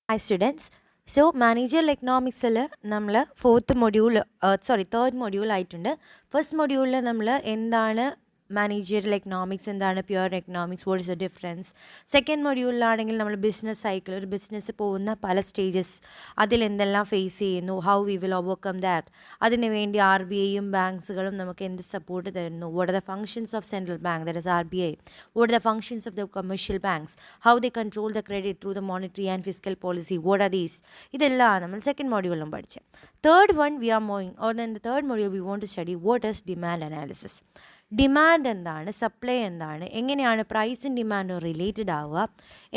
Hi students. So managerial economicsൽ നമ്മൾ third module ആയിട്ടുണ്ട്. First മൊഡ്യൂളിൽ നമ്മൾ എന്താണ് മാനേജറിയൽ എക്കണോമിക്സ്, എന്താണ് pure economics, what is the difference. Second മൊഡ്യൂളിലാണെങ്കിൽ നമ്മൾ ബിസിനസ് സൈക്കിൾ, ഒരു ബിസിനസ് പോകുന്ന പല സ്റ്റേജസ്, അതിലെന്തെല്ലാം ഫേസ് ചെയ്യുന്നു, how we will overcome that, അതിന് വേണ്ടി RBIയും ബാങ്ക്സുകളും നമുക്ക് എന്ത് സപ്പോർട്ട് തരുന്നു, what are the functions of central bank, that is RBI, what are the functions of the commercial banks, how they control the credit through the monetary and fiscal policy, what are these. ഇതെല്ലാം നമ്മൾ second മൊഡ്യൂളിലും പഠിച്ചു. Third one we are moving, or in the third module we want to study what is demand analysis. Demand എന്താണ്, supply എന്താണ്, എങ്ങനെയാണ് പ്രൈസും ഡിമാൻഡും related ആവുക,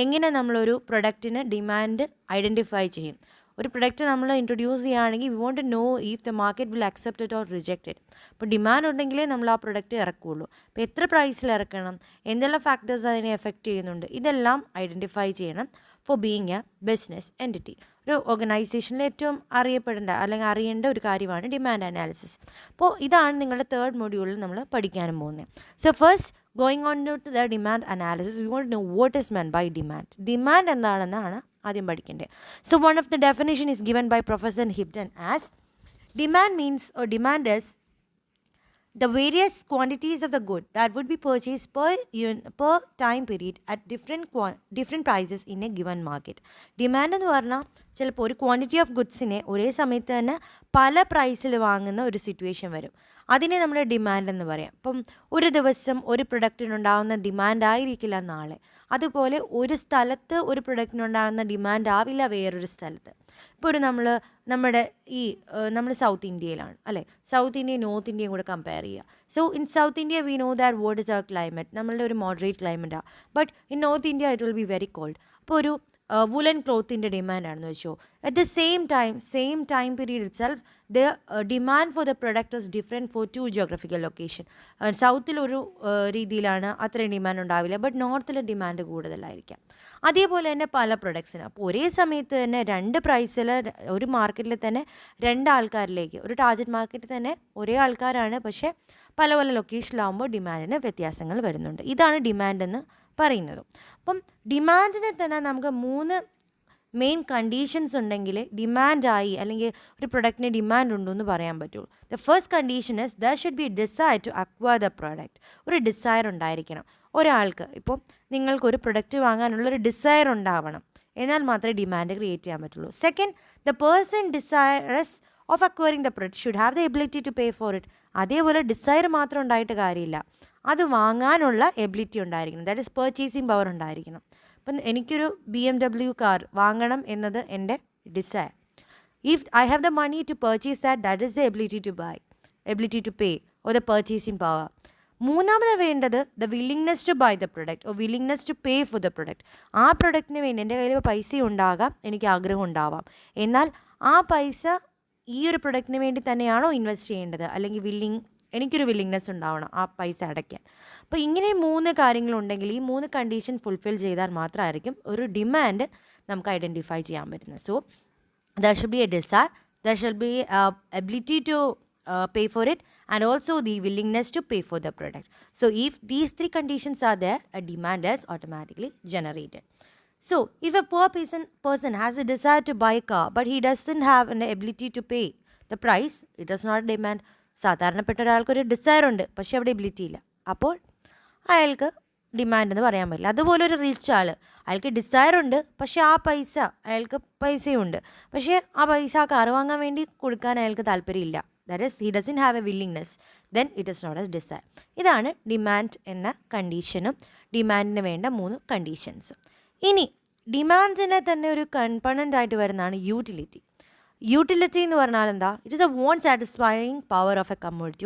എങ്ങനെ നമ്മളൊരു പ്രൊഡക്റ്റിന് ഡിമാൻഡ് ഐഡൻറ്റിഫൈ ചെയ്യും. ഒരു പ്രൊഡക്റ്റ് നമ്മൾ ഇൻട്രൊഡ്യൂസ് ചെയ്യുകയാണെങ്കിൽ we want to know if the market will accept it or reject it. അപ്പോൾ ഡിമാൻഡ് ഉണ്ടെങ്കിലേ നമ്മൾ ആ പ്രൊഡക്റ്റ് ഇറക്കുകയുള്ളൂ. അപ്പോൾ എത്ര പ്രൈസിൽ ഇറക്കണം, എന്തെല്ലാം ഫാക്ടേഴ്സ് അതിനെ എഫക്റ്റ് ചെയ്യുന്നുണ്ട്, ഇതെല്ലാം ഐഡൻറ്റിഫൈ ചെയ്യണം for being A business entity. ഒരു ഓർഗനൈസേഷനിൽ ഏറ്റവും അറിയേണ്ട ഒരു കാര്യമാണ് ഡിമാൻഡ് അനാലിസിസ്. അപ്പോൾ ഇതാണ് നിങ്ങളുടെ തേർഡ് മൊഡ്യൂളിൽ നമ്മൾ പഠിക്കാനും പോകുന്നത്. So first going on to the demand analysis, we want know what is meant by demand. Demand എന്താണെന്നാണ് ആദ്യം പഠിക്കേണ്ടത്. So one of the definition is given by professor Hipton as demand means, or demand is the various quantities of the good that would be purchased per time period at different prices in a given market. Demand എന്ന് പറഞ്ഞാൽ ചിലപ്പോൾ ഒരു quantity of ഗുഡ്സിനെ ഒരേ സമയത്ത് തന്നെ പല പ്രൈസിൽ വാങ്ങുന്ന ഒരു സിറ്റുവേഷൻ വരും. അതിനെ നമ്മൾ ഡിമാൻഡ് എന്ന് പറയാം. അപ്പം ഒരു ദിവസം ഒരു പ്രൊഡക്റ്റിനുണ്ടാകുന്ന ഡിമാൻഡ് ആയിരിക്കില്ല നാളെ. അതുപോലെ ഒരു സ്ഥലത്ത് ഒരു പ്രൊഡക്റ്റിനുണ്ടാകുന്ന ഡിമാൻഡ് ആവില്ല വേറൊരു സ്ഥലത്ത്. ഇപ്പോൾ നമ്മൾ സൗത്ത് ഇന്ത്യയിലാണ് അല്ലേ, സൗത്ത് ഇന്ത്യയും നോർത്ത് ഇന്ത്യയും കൂടെ കമ്പയർ ചെയ്യുക. So in south India we know that what is our climate, നമ്മളുടെ ഒരു മോഡറേറ്റ് ക്ലൈമറ്റാണ്. But in north India it will be very cold. അപ്പോൾ ഒരു വുളൻ ക്ലോത്തിൻ്റെ ഡിമാൻഡാണെന്ന് വെച്ചോ, at the same time period itself the demand for the product is different for two geographical location. സൗത്തിലൊരു രീതിയിലാണ് അത്രയും ഡിമാൻഡ് ഉണ്ടാവില്ല, ബട്ട് നോർത്തിൽ ഡിമാൻഡ് കൂടുതലായിരിക്കാം. അതേപോലെ തന്നെ പല പ്രൊഡക്ട്സിന്. അപ്പോൾ ഒരേ സമയത്ത് തന്നെ രണ്ട് പ്രൈസിൽ ഒരു മാർക്കറ്റിൽ തന്നെ രണ്ടാൾക്കാരിലേക്ക്, ഒരു ടാർഗറ്റ് മാർക്കറ്റിൽ തന്നെ ഒരേ ആൾക്കാരാണ്, പക്ഷേ പല പല ലൊക്കേഷനിലാകുമ്പോൾ ഡിമാൻഡിന് വ്യത്യാസങ്ങൾ വരുന്നുണ്ട്. ഇതാണ് ഡിമാൻഡ് എന്ന് പറയുന്നത്. അപ്പം ഡിമാൻഡിനെ തന്നെ നമുക്ക് 3 മെയിൻ കണ്ടീഷൻസ് ഉണ്ടെങ്കിൽ ഡിമാൻഡായി, അല്ലെങ്കിൽ ഒരു പ്രൊഡക്റ്റിന് ഡിമാൻഡ് ഉണ്ടോ എന്ന് പറയാൻ പറ്റുള്ളൂ. The first condition is there should be desire to acquire the product. ഒരു ഡിസയർ ഉണ്ടായിരിക്കണം ഒരാൾക്ക്. ഇപ്പോൾ നിങ്ങൾക്കൊരു പ്രൊഡക്റ്റ് വാങ്ങാനുള്ളൊരു ഡിസയർ ഉണ്ടാവണം, എന്നാൽ മാത്രമേ ഡിമാൻഡ് ക്രിയേറ്റ് ചെയ്യാൻ പറ്റുള്ളൂ. Second, the person desirous of acquiring the product should have the ability to pay for it. അതേപോലെ ഡിസയർ മാത്രം ഉണ്ടായിട്ട് കാര്യമില്ല, അത് വാങ്ങാനുള്ള എബിലിറ്റി ഉണ്ടായിരിക്കണം, ദാറ്റ് ഇസ് പർച്ചേസിങ് പവർ ഉണ്ടായിരിക്കണം. അപ്പം എനിക്കൊരു BMW കാർ വാങ്ങണം എന്നത് എൻ്റെ desire. If I have the money to purchase that is the ability to buy, ability to pay, or the purchasing power. മൂന്നാമത് വേണ്ടത് the willingness to buy the product, or willingness to pay for the product. ആ പ്രൊഡക്റ്റിന് വേണ്ടി എൻ്റെ കയ്യിൽ പൈസ ഉണ്ടാകാം, എനിക്ക് ആഗ്രഹം ഉണ്ടാവാം, എന്നാൽ ആ പൈസ ഈ ഒരു പ്രൊഡക്റ്റിന് വേണ്ടി തന്നെയാണോ ഇൻവെസ്റ്റ് ചെയ്യേണ്ടത്, അല്ലെങ്കിൽ എനിക്കൊരു വില്ലിങ്നെസ് ഉണ്ടാവണം ആ പൈസ അടയ്ക്കാൻ. അപ്പോൾ ഇങ്ങനെ 3 കാര്യങ്ങളുണ്ടെങ്കിൽ, ഈ 3 കണ്ടീഷൻ ഫുൾഫിൽ ചെയ്താൽ മാത്രമായിരിക്കും ഒരു ഡിമാൻഡ് നമുക്ക് ഐഡൻറ്റിഫൈ ചെയ്യാൻ പറ്റുന്നത്. So there should be a desire, there should be ability to pay for it, and also the willingness to pay for the product. So if these 3 conditions are there, a demand is automatically generated. So if a poor person has a desire to buy a car but he doesn't have an ability to pay the price, it is not a demand. സാധാരണപ്പെട്ട ഒരാൾക്കൊരു desire ഉണ്ട്, പക്ഷേ അവിടെ ability ഇല്ല, അപ്പോൾ അയാൾക്ക് demand എന്ന് പറയാൻ പറ്റില്ല. അതുപോലെ ഒരു റിച്ച് ആൾ, അയാൾക്ക് ഡിസയർ ഉണ്ട്, പക്ഷേ അയാൾക്ക് പൈസയുണ്ട്, പക്ഷേ ആ പൈസ ആ കാർ വാങ്ങാൻ വേണ്ടി കൊടുക്കാൻ അയാൾക്ക് താല്പര്യമില്ല, that is he doesn't have a willingness, then it is not as desire. ഇതാണ് ഡിമാൻഡ് എന്ന കണ്ടീഷനും ഡിമാൻഡിന് വേണ്ട 3 കണ്ടീഷൻസും. ഇനി ഡിമാൻഡിനെ തന്നെ ഒരു കമ്പണൻ്റ് ആയിട്ട് വരുന്നതാണ് യൂട്ടിലിറ്റി. യൂട്ടിലിറ്റി എന്ന് പറഞ്ഞാൽ എന്താ? It is a want satisfying power of a commodity.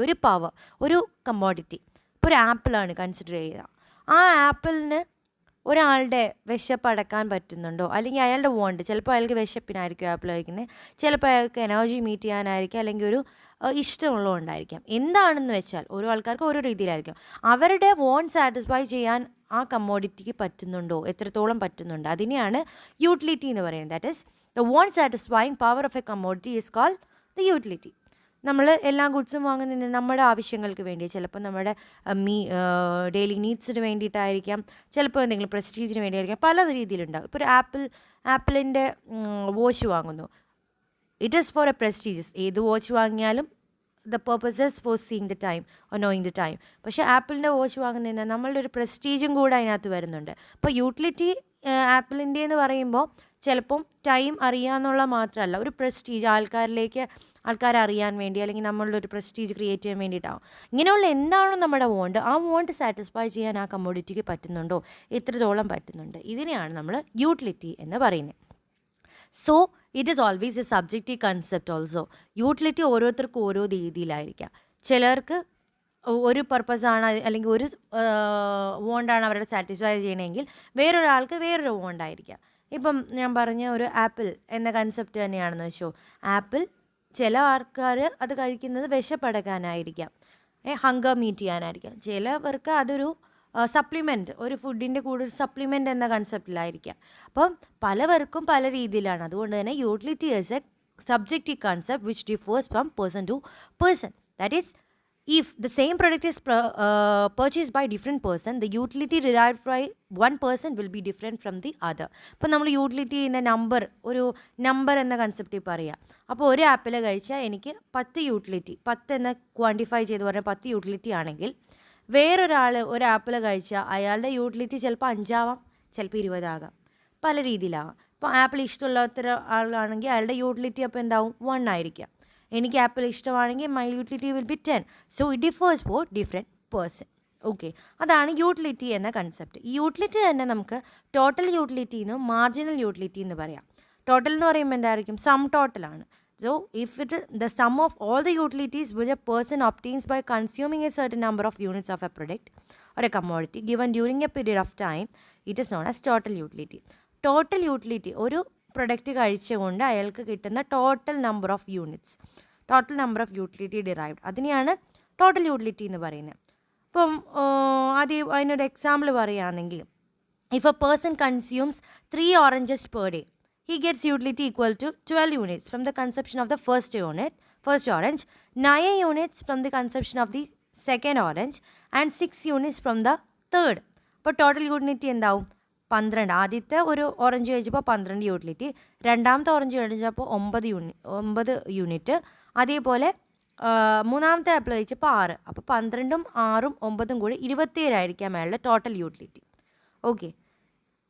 ഒരു കമ്മോഡിറ്റി, ഇപ്പോൾ ഒരു ആപ്പിളാണ് കൺസിഡർ ചെയ്യുക. ആ ആപ്പിളിന് ഒരാളുടെ വിശപ്പ് അടക്കാൻ പറ്റുന്നുണ്ടോ, അല്ലെങ്കിൽ അയാളുടെ വോണ്ട്, ചിലപ്പോൾ അയാൾക്ക് വിശപ്പിനായിരിക്കും ആപ്പിൾ കഴിക്കുന്നത്, ചിലപ്പോൾ അയാൾക്ക് എനർജി മീറ്റ് ചെയ്യാനായിരിക്കും, അല്ലെങ്കിൽ ഒരു ഇഷ്ടമുള്ളതുകൊണ്ടായിരിക്കാം. എന്താണെന്ന് വെച്ചാൽ ഓരോ ആൾക്കാർക്ക് ഓരോ രീതിയിലായിരിക്കും. അവരുടെ വോണ്ട് സാറ്റിസ്ഫൈ ചെയ്യാൻ ആ കമ്മോഡിറ്റിക്ക് പറ്റുന്നുണ്ടോ, എത്രത്തോളം പറ്റുന്നുണ്ട്, അതിനെയാണ് യൂട്ടിലിറ്റി എന്ന് പറയുന്നത്. That is the want satisfying power of a commodity is called the utility. നമ്മൾ എല്ലാ ഗുഡ്സും വാങ്ങുന്നത് നമ്മുടെ ആവശ്യങ്ങൾക്ക് വേണ്ടി, ചിലപ്പോൾ നമ്മുടെ ഡെയിലി നീഡ്സിന് വേണ്ടിയിട്ടായിരിക്കാം, ചിലപ്പോൾ എന്തെങ്കിലും പ്രസ്റ്റീജിന് വേണ്ടിയായിരിക്കാം, പല രീതിയിലുണ്ടാകും. ഇപ്പോൾ ഒരു ആപ്പിളിൻ്റെ വാച്ച് വാങ്ങുന്നു, it is for a prestigious. ഏത് വാച്ച് വാങ്ങിയാലും the purposes for seeing the time or knowing the time. പക്ഷേ ആപ്പിളിൻ്റെ വാച്ച് വാങ്ങുന്നതിന് നമ്മളുടെ ഒരു പ്രസ്റ്റീജും കൂടെ അതിനകത്ത് വരുന്നുണ്ട്. അപ്പോൾ യൂട്ടിലിറ്റി ആപ്പിളിൻ്റെ എന്ന് പറയുമ്പോൾ ചിലപ്പം ടൈം അറിയാമെന്നുള്ള മാത്രമല്ല, ഒരു പ്രസ്റ്റീജ് ആൾക്കാരെ അറിയാൻ വേണ്ടി, അല്ലെങ്കിൽ നമ്മളുടെ ഒരു പ്രസ്റ്റീജ് ക്രിയേറ്റ് ചെയ്യാൻ വേണ്ടിയിട്ടാവും. ഇങ്ങനെയുള്ള എന്താണോ നമ്മുടെ വോണ്ട്, ആ വോണ്ട് സാറ്റിസ്ഫൈ ചെയ്യാൻ ആ കമ്മോഡിറ്റിക്ക് പറ്റുന്നുണ്ടോ, എത്രത്തോളം പറ്റുന്നുണ്ട്, ഇതിനെയാണ് നമ്മൾ യൂട്ടിലിറ്റി എന്ന് പറയുന്നത്. So it is always A subjective concept also. Utility ഓരോരുത്തർക്കും ഓരോ രീതിയിലായിരിക്കാം. ചിലർക്ക് ഒരു പർപ്പസാണ്, അല്ലെങ്കിൽ ഒരു വോണ്ടാണ് അവരുടെ സാറ്റിസ്ഫൈ ചെയ്യണമെങ്കിൽ വേറൊരാൾക്ക് വേറൊരു വോണ്ടായിരിക്കാം. ഇപ്പം ഞാൻ പറഞ്ഞ ഒരു ആപ്പിൾ എന്ന കൺസെപ്റ്റ് തന്നെയാണെന്ന് വെച്ചോ. ആപ്പിൾ ചില ആൾക്കാർ അത് കഴിക്കുന്നത് വിശപ്പടക്കാനായിരിക്കാം, ഹങ്കർ മീറ്റ് ചെയ്യാനായിരിക്കാം. ചിലവർക്ക് അതൊരു സപ്ലിമെൻറ്റ്, ഒരു ഫുഡിൻ്റെ കൂടെ ഒരു സപ്ലിമെൻ്റ് എന്ന കൺസെപ്റ്റിലായിരിക്കാം. അപ്പം പലവർക്കും പല രീതിയിലാണ്. അതുകൊണ്ട് തന്നെ utility is a subjective concept which differs from person to person. That is, if the same product is purchased by different person, the utility derived by one person will be different from the other. ഇപ്പോൾ നമ്മൾ utility ചെയ്യുന്ന ഒരു number എന്ന concept പറയാം. അപ്പോൾ ഒരു apple കഴിച്ചാൽ എനിക്ക് 10 യൂട്ടിലിറ്റി, 10 എന്ന ക്വാണ്ടിഫൈ ചെയ്ത് പറഞ്ഞാൽ 10 യൂട്ടിലിറ്റി ആണെങ്കിൽ, വേറൊരാൾ ഒരു ആപ്പിൾ കഴിച്ചാൽ അയാളുടെ യൂട്ടിലിറ്റി ചിലപ്പോൾ 5 ആവാം, ചിലപ്പോൾ 20 ആകാം, പല രീതിയിലാവാം. ഇപ്പോൾ ആപ്പിൾ ഇഷ്ടമുള്ളത്ര ആളാണെങ്കിൽ അയാളുടെ യൂട്ടിലിറ്റി അപ്പോൾ എന്താവും, 1 ആയിരിക്കാം. എനിക്ക് ആപ്പിൾ ഇഷ്ടമാണെങ്കിൽ my utility will be 10. So it differs for different person. Okay, അതാണ് യൂട്ടിലിറ്റി എന്ന കൺസെപ്റ്റ്. ഈ യൂട്ടിലിറ്റി തന്നെ നമുക്ക് ടോട്ടൽ യൂട്ടിലിറ്റി എന്നും മാർജിനൽ യൂട്ടിലിറ്റി എന്ന് പറയാം. ടോട്ടൽ എന്ന് പറയുമ്പോൾ എന്തായിരിക്കും, സം ടോട്ടലാണ്. So if it the sum of all the utilities which a person obtains by consuming a certain number of units of a product or a commodity given during a period of time, it is known as total utility. Total utility, ഒരു product കഴിച്ചുകൊണ്ട് അയാൾക്ക് കിട്ടുന്ന total number of units, total number of utility derived, അതിനെയാണ് total utility എന്ന് പറയുന്നത്. ഇപ്പം അതിനൊരു example പറയുകയാണെങ്കിൽ, if A person consumes 3 oranges per day, he gets utility equal to 12 units from the consumption of the first orange, 9 units from the consumption of the second orange, and 6 units from the third. അപ്പോൾ total utility എന്താവും, 12. ആദ്യത്തെ ഒരു orange കഴിച്ചപ്പോൾ 12 utility, രണ്ടാമത്തെ orange കഴിച്ചപ്പോൾ 9 unit, അതേപോലെ മൂന്നാമത്തെ apple കഴിച്ചപ്പോൾ 6. അപ്പോൾ 12ഉം 6ഉം 9ഉം കൂടി 27 ആയിരിക്കാം അയാളുടെ ടോട്ടൽ യൂട്ടിലിറ്റി. ഓക്കെ,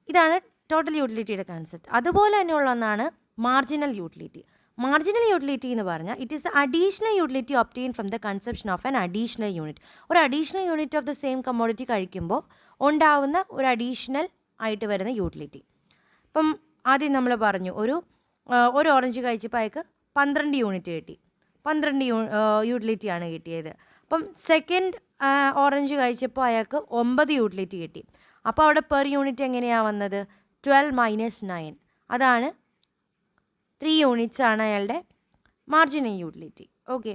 ഇതാണ് ടോട്ടൽ യൂട്ടിലിറ്റിയുടെ കൺസെപ്റ്റ്. അതുപോലെ തന്നെയുള്ള ഒന്നാണ് മാർജിനൽ യൂട്ടിലിറ്റി. മാർജിനൽ യൂട്ടിലിറ്റി എന്ന് പറഞ്ഞാൽ it is additional utility obtain from the conception of an additional unit. ഒരു additional unit of the same commodity കഴിക്കുമ്പോൾ ഉണ്ടാവുന്ന ഒരു അഡീഷണൽ ആയിട്ട് വരുന്ന യൂട്ടിലിറ്റി. ഇപ്പം ആദ്യം നമ്മൾ പറഞ്ഞു, ഒരു ഓറഞ്ച് കഴിച്ചപ്പോൾ അയാൾക്ക് 12 യൂണിറ്റ് കിട്ടി, 12 യൂട്ടിലിറ്റിയാണ് കിട്ടിയത്. അപ്പം സെക്കൻഡ് ഓറഞ്ച് കഴിച്ചപ്പോൾ അയാൾക്ക് 9 യൂട്ടിലിറ്റി കിട്ടി. അപ്പോൾ അവിടെ പെർ യൂണിറ്റ് എങ്ങനെയാണ് വന്നത്, 12 - 9, അതാണ് 3 യൂണിറ്റ്സ് ആണ് അയാളുടെ മാർജിനൽ യൂട്ടിലിറ്റി. ഓക്കെ,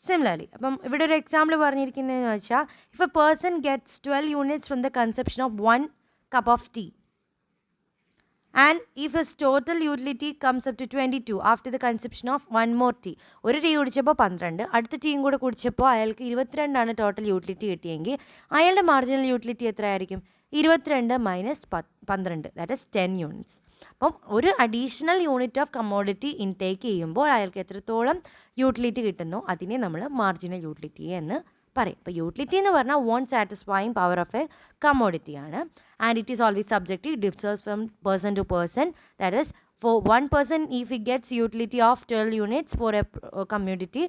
സിമിലർലി അപ്പം ഇവിടെ ഒരു എക്സാമ്പിൾ പറഞ്ഞിരിക്കുന്നതെന്ന് വെച്ചാൽ, if A person gets 12 units from the conception of 1 cup of tea, and if his total utility comes up to 22 after the consumption of one more tea, ഒരു tea കുടിച്ചപ്പോൾ 12, അടുത്ത ടീയും കൂടെ കുടിച്ചപ്പോൾ അയാൾക്ക് 22 total utility കിട്ടിയെങ്കിൽ അയാളുടെ marginal utility എത്രയായിരിക്കും, 22 - 12, that is 10 units. അപ്പം ഒരു additional unit of commodity intake ചെയ്യുമ്പോൾ അയാൾക്ക് എത്രത്തോളം യൂട്ടിലിറ്റി കിട്ടുന്നോ അതിനെ നമ്മൾ മാർജിനൽ യൂട്ടിലിറ്റി എന്ന് പറയും. ഇപ്പോൾ യൂട്ടിലിറ്റി എന്ന് പറഞ്ഞാൽ want satisfying power of a commodity ആണ്. And it is always subjective, differs from person to person. That is for one person if he gets utility of 12 units for a community,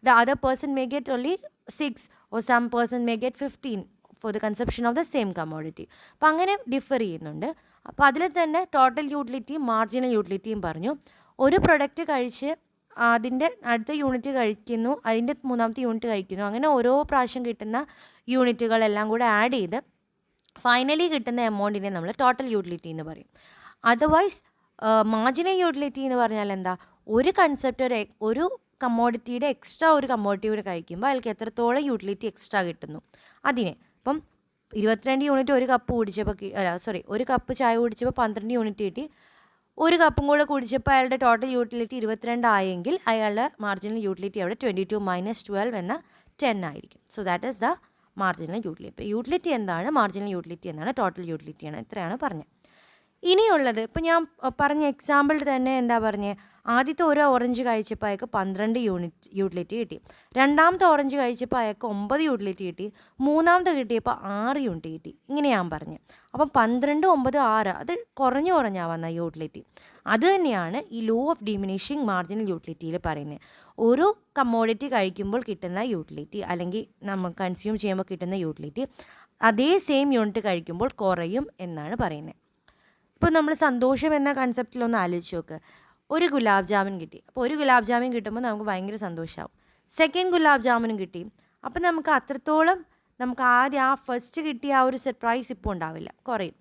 the other person may get only 6 or some person may get 15 for the consumption of the same commodity. അപ്പോൾ അങ്ങനെ differ ചെയ്യുന്നുണ്ട്. അപ്പോൾ അതിൽ തന്നെ total യൂട്ടിലിറ്റിയും marginal യൂട്ടിലിറ്റിയും പറഞ്ഞു. ഒരു product കഴിച്ച് അതിൻ്റെ അടുത്ത യൂണിറ്റ് കഴിക്കുന്നു, അതിൻ്റെ മൂന്നാമത്തെ യൂണിറ്റ് കഴിക്കുന്നു, അങ്ങനെ ഓരോ പ്രാവശ്യം കിട്ടുന്ന യൂണിറ്റുകളെല്ലാം കൂടെ ആഡ് ചെയ്ത് ഫൈനലി കിട്ടുന്ന എമൗണ്ടിനെ നമ്മൾ ടോട്ടൽ യൂട്ടിലിറ്റി എന്ന് പറയും. അതർവൈസ് മാർജിനൽ യൂട്ടിലിറ്റി എന്ന് പറഞ്ഞാൽ എന്താ, ഒരു കൺസെപ്റ്റ് ഒരു കമ്മോഡിറ്റിയുടെ എക്സ്ട്രാ ഒരു കമ്മോഡിറ്റി കൂടെ കഴിക്കുമ്പോൾ അയാൾക്ക് എത്രത്തോളം യൂട്ടിലിറ്റി എക്സ്ട്രാ കിട്ടുന്നു അതിനെ. ഇപ്പം 22 യൂണിറ്റ് ഒരു കപ്പ് ചായ കുടിച്ചപ്പോൾ 12 യൂണിറ്റ് കിട്ടി. ഒരു കപ്പും കൂടെ കുടിച്ചപ്പോൾ അയാളുടെ ടോട്ടൽ യൂട്ടിലിറ്റി 22 ആയെങ്കിൽ അയാളുടെ മാർജിനൽ യൂട്ടിലിറ്റി അവിടെ 22 - 12 എന്ന 10 ആയിരിക്കും. So that is the marginal utility. ഇപ്പോൾ യൂട്ടിലിറ്റി എന്താണ്, മാർജിനൽ യൂട്ടിലിറ്റി എന്താണ്, ടോട്ടൽ യൂട്ടിലിറ്റിയാണ്. ഇത്രയാണ് പറഞ്ഞത്. ഇനിയുള്ളത് ഇപ്പോൾ ഞാൻ പറഞ്ഞ എക്സാമ്പിൾ തന്നെ എന്താ പറഞ്ഞത്, ആദ്യത്തെ ഒരു ഓറഞ്ച് കഴിച്ചപ്പോൾ അയാൾക്ക് 12 യൂട്ടിലിറ്റി കിട്ടി. രണ്ടാമത്തെ ഓറഞ്ച് കഴിച്ചപ്പോൾ അയാൾക്ക് 9 യൂട്ടിലിറ്റി കിട്ടി. മൂന്നാമത്തെ കിട്ടിയപ്പോൾ 6 യൂണിറ്റ് കിട്ടി. ഇങ്ങനെ ഞാൻ പറഞ്ഞു. അപ്പം 12, 9, 6 അത് കുറഞ്ഞാ വന്ന യൂട്ടിലിറ്റി. അത് തന്നെയാണ് ഈ ലോ ഓഫ് ഡിമിനിഷിങ് മാർജിനൽ യൂട്ടിലിറ്റിയിൽ പറയുന്നത്. ഒരു കമ്മോഡിറ്റി കഴിക്കുമ്പോൾ കിട്ടുന്ന യൂട്ടിലിറ്റി അല്ലെങ്കിൽ നമ്മൾ കൺസ്യൂം ചെയ്യുമ്പോൾ കിട്ടുന്ന യൂട്ടിലിറ്റി അതേ സെയിം യൂണിറ്റ് കഴിക്കുമ്പോൾ കുറയും എന്നാണ് പറയുന്നത്. ഇപ്പോൾ നമ്മൾ സന്തോഷം എന്ന കൺസെപ്റ്റിലൊന്ന് ആലോചിച്ച് നോക്ക്. ഒരു ഗുലാബ് ജാമുൻ കിട്ടി. അപ്പോൾ ഒരു ഗുലാബ് ജാമുൻ കിട്ടുമ്പോൾ നമുക്ക് ഭയങ്കര സന്തോഷമാവും. സെക്കൻഡ് ഗുലാബ് ജാമുനും കിട്ടി. അപ്പോൾ നമുക്ക് അത്രത്തോളം നമുക്ക് ആദ്യം ആ ഫസ്റ്റ് കിട്ടിയ ആ ഒരു സർപ്രൈസ് ഇപ്പോൾ ഉണ്ടാവില്ല, കുറയും.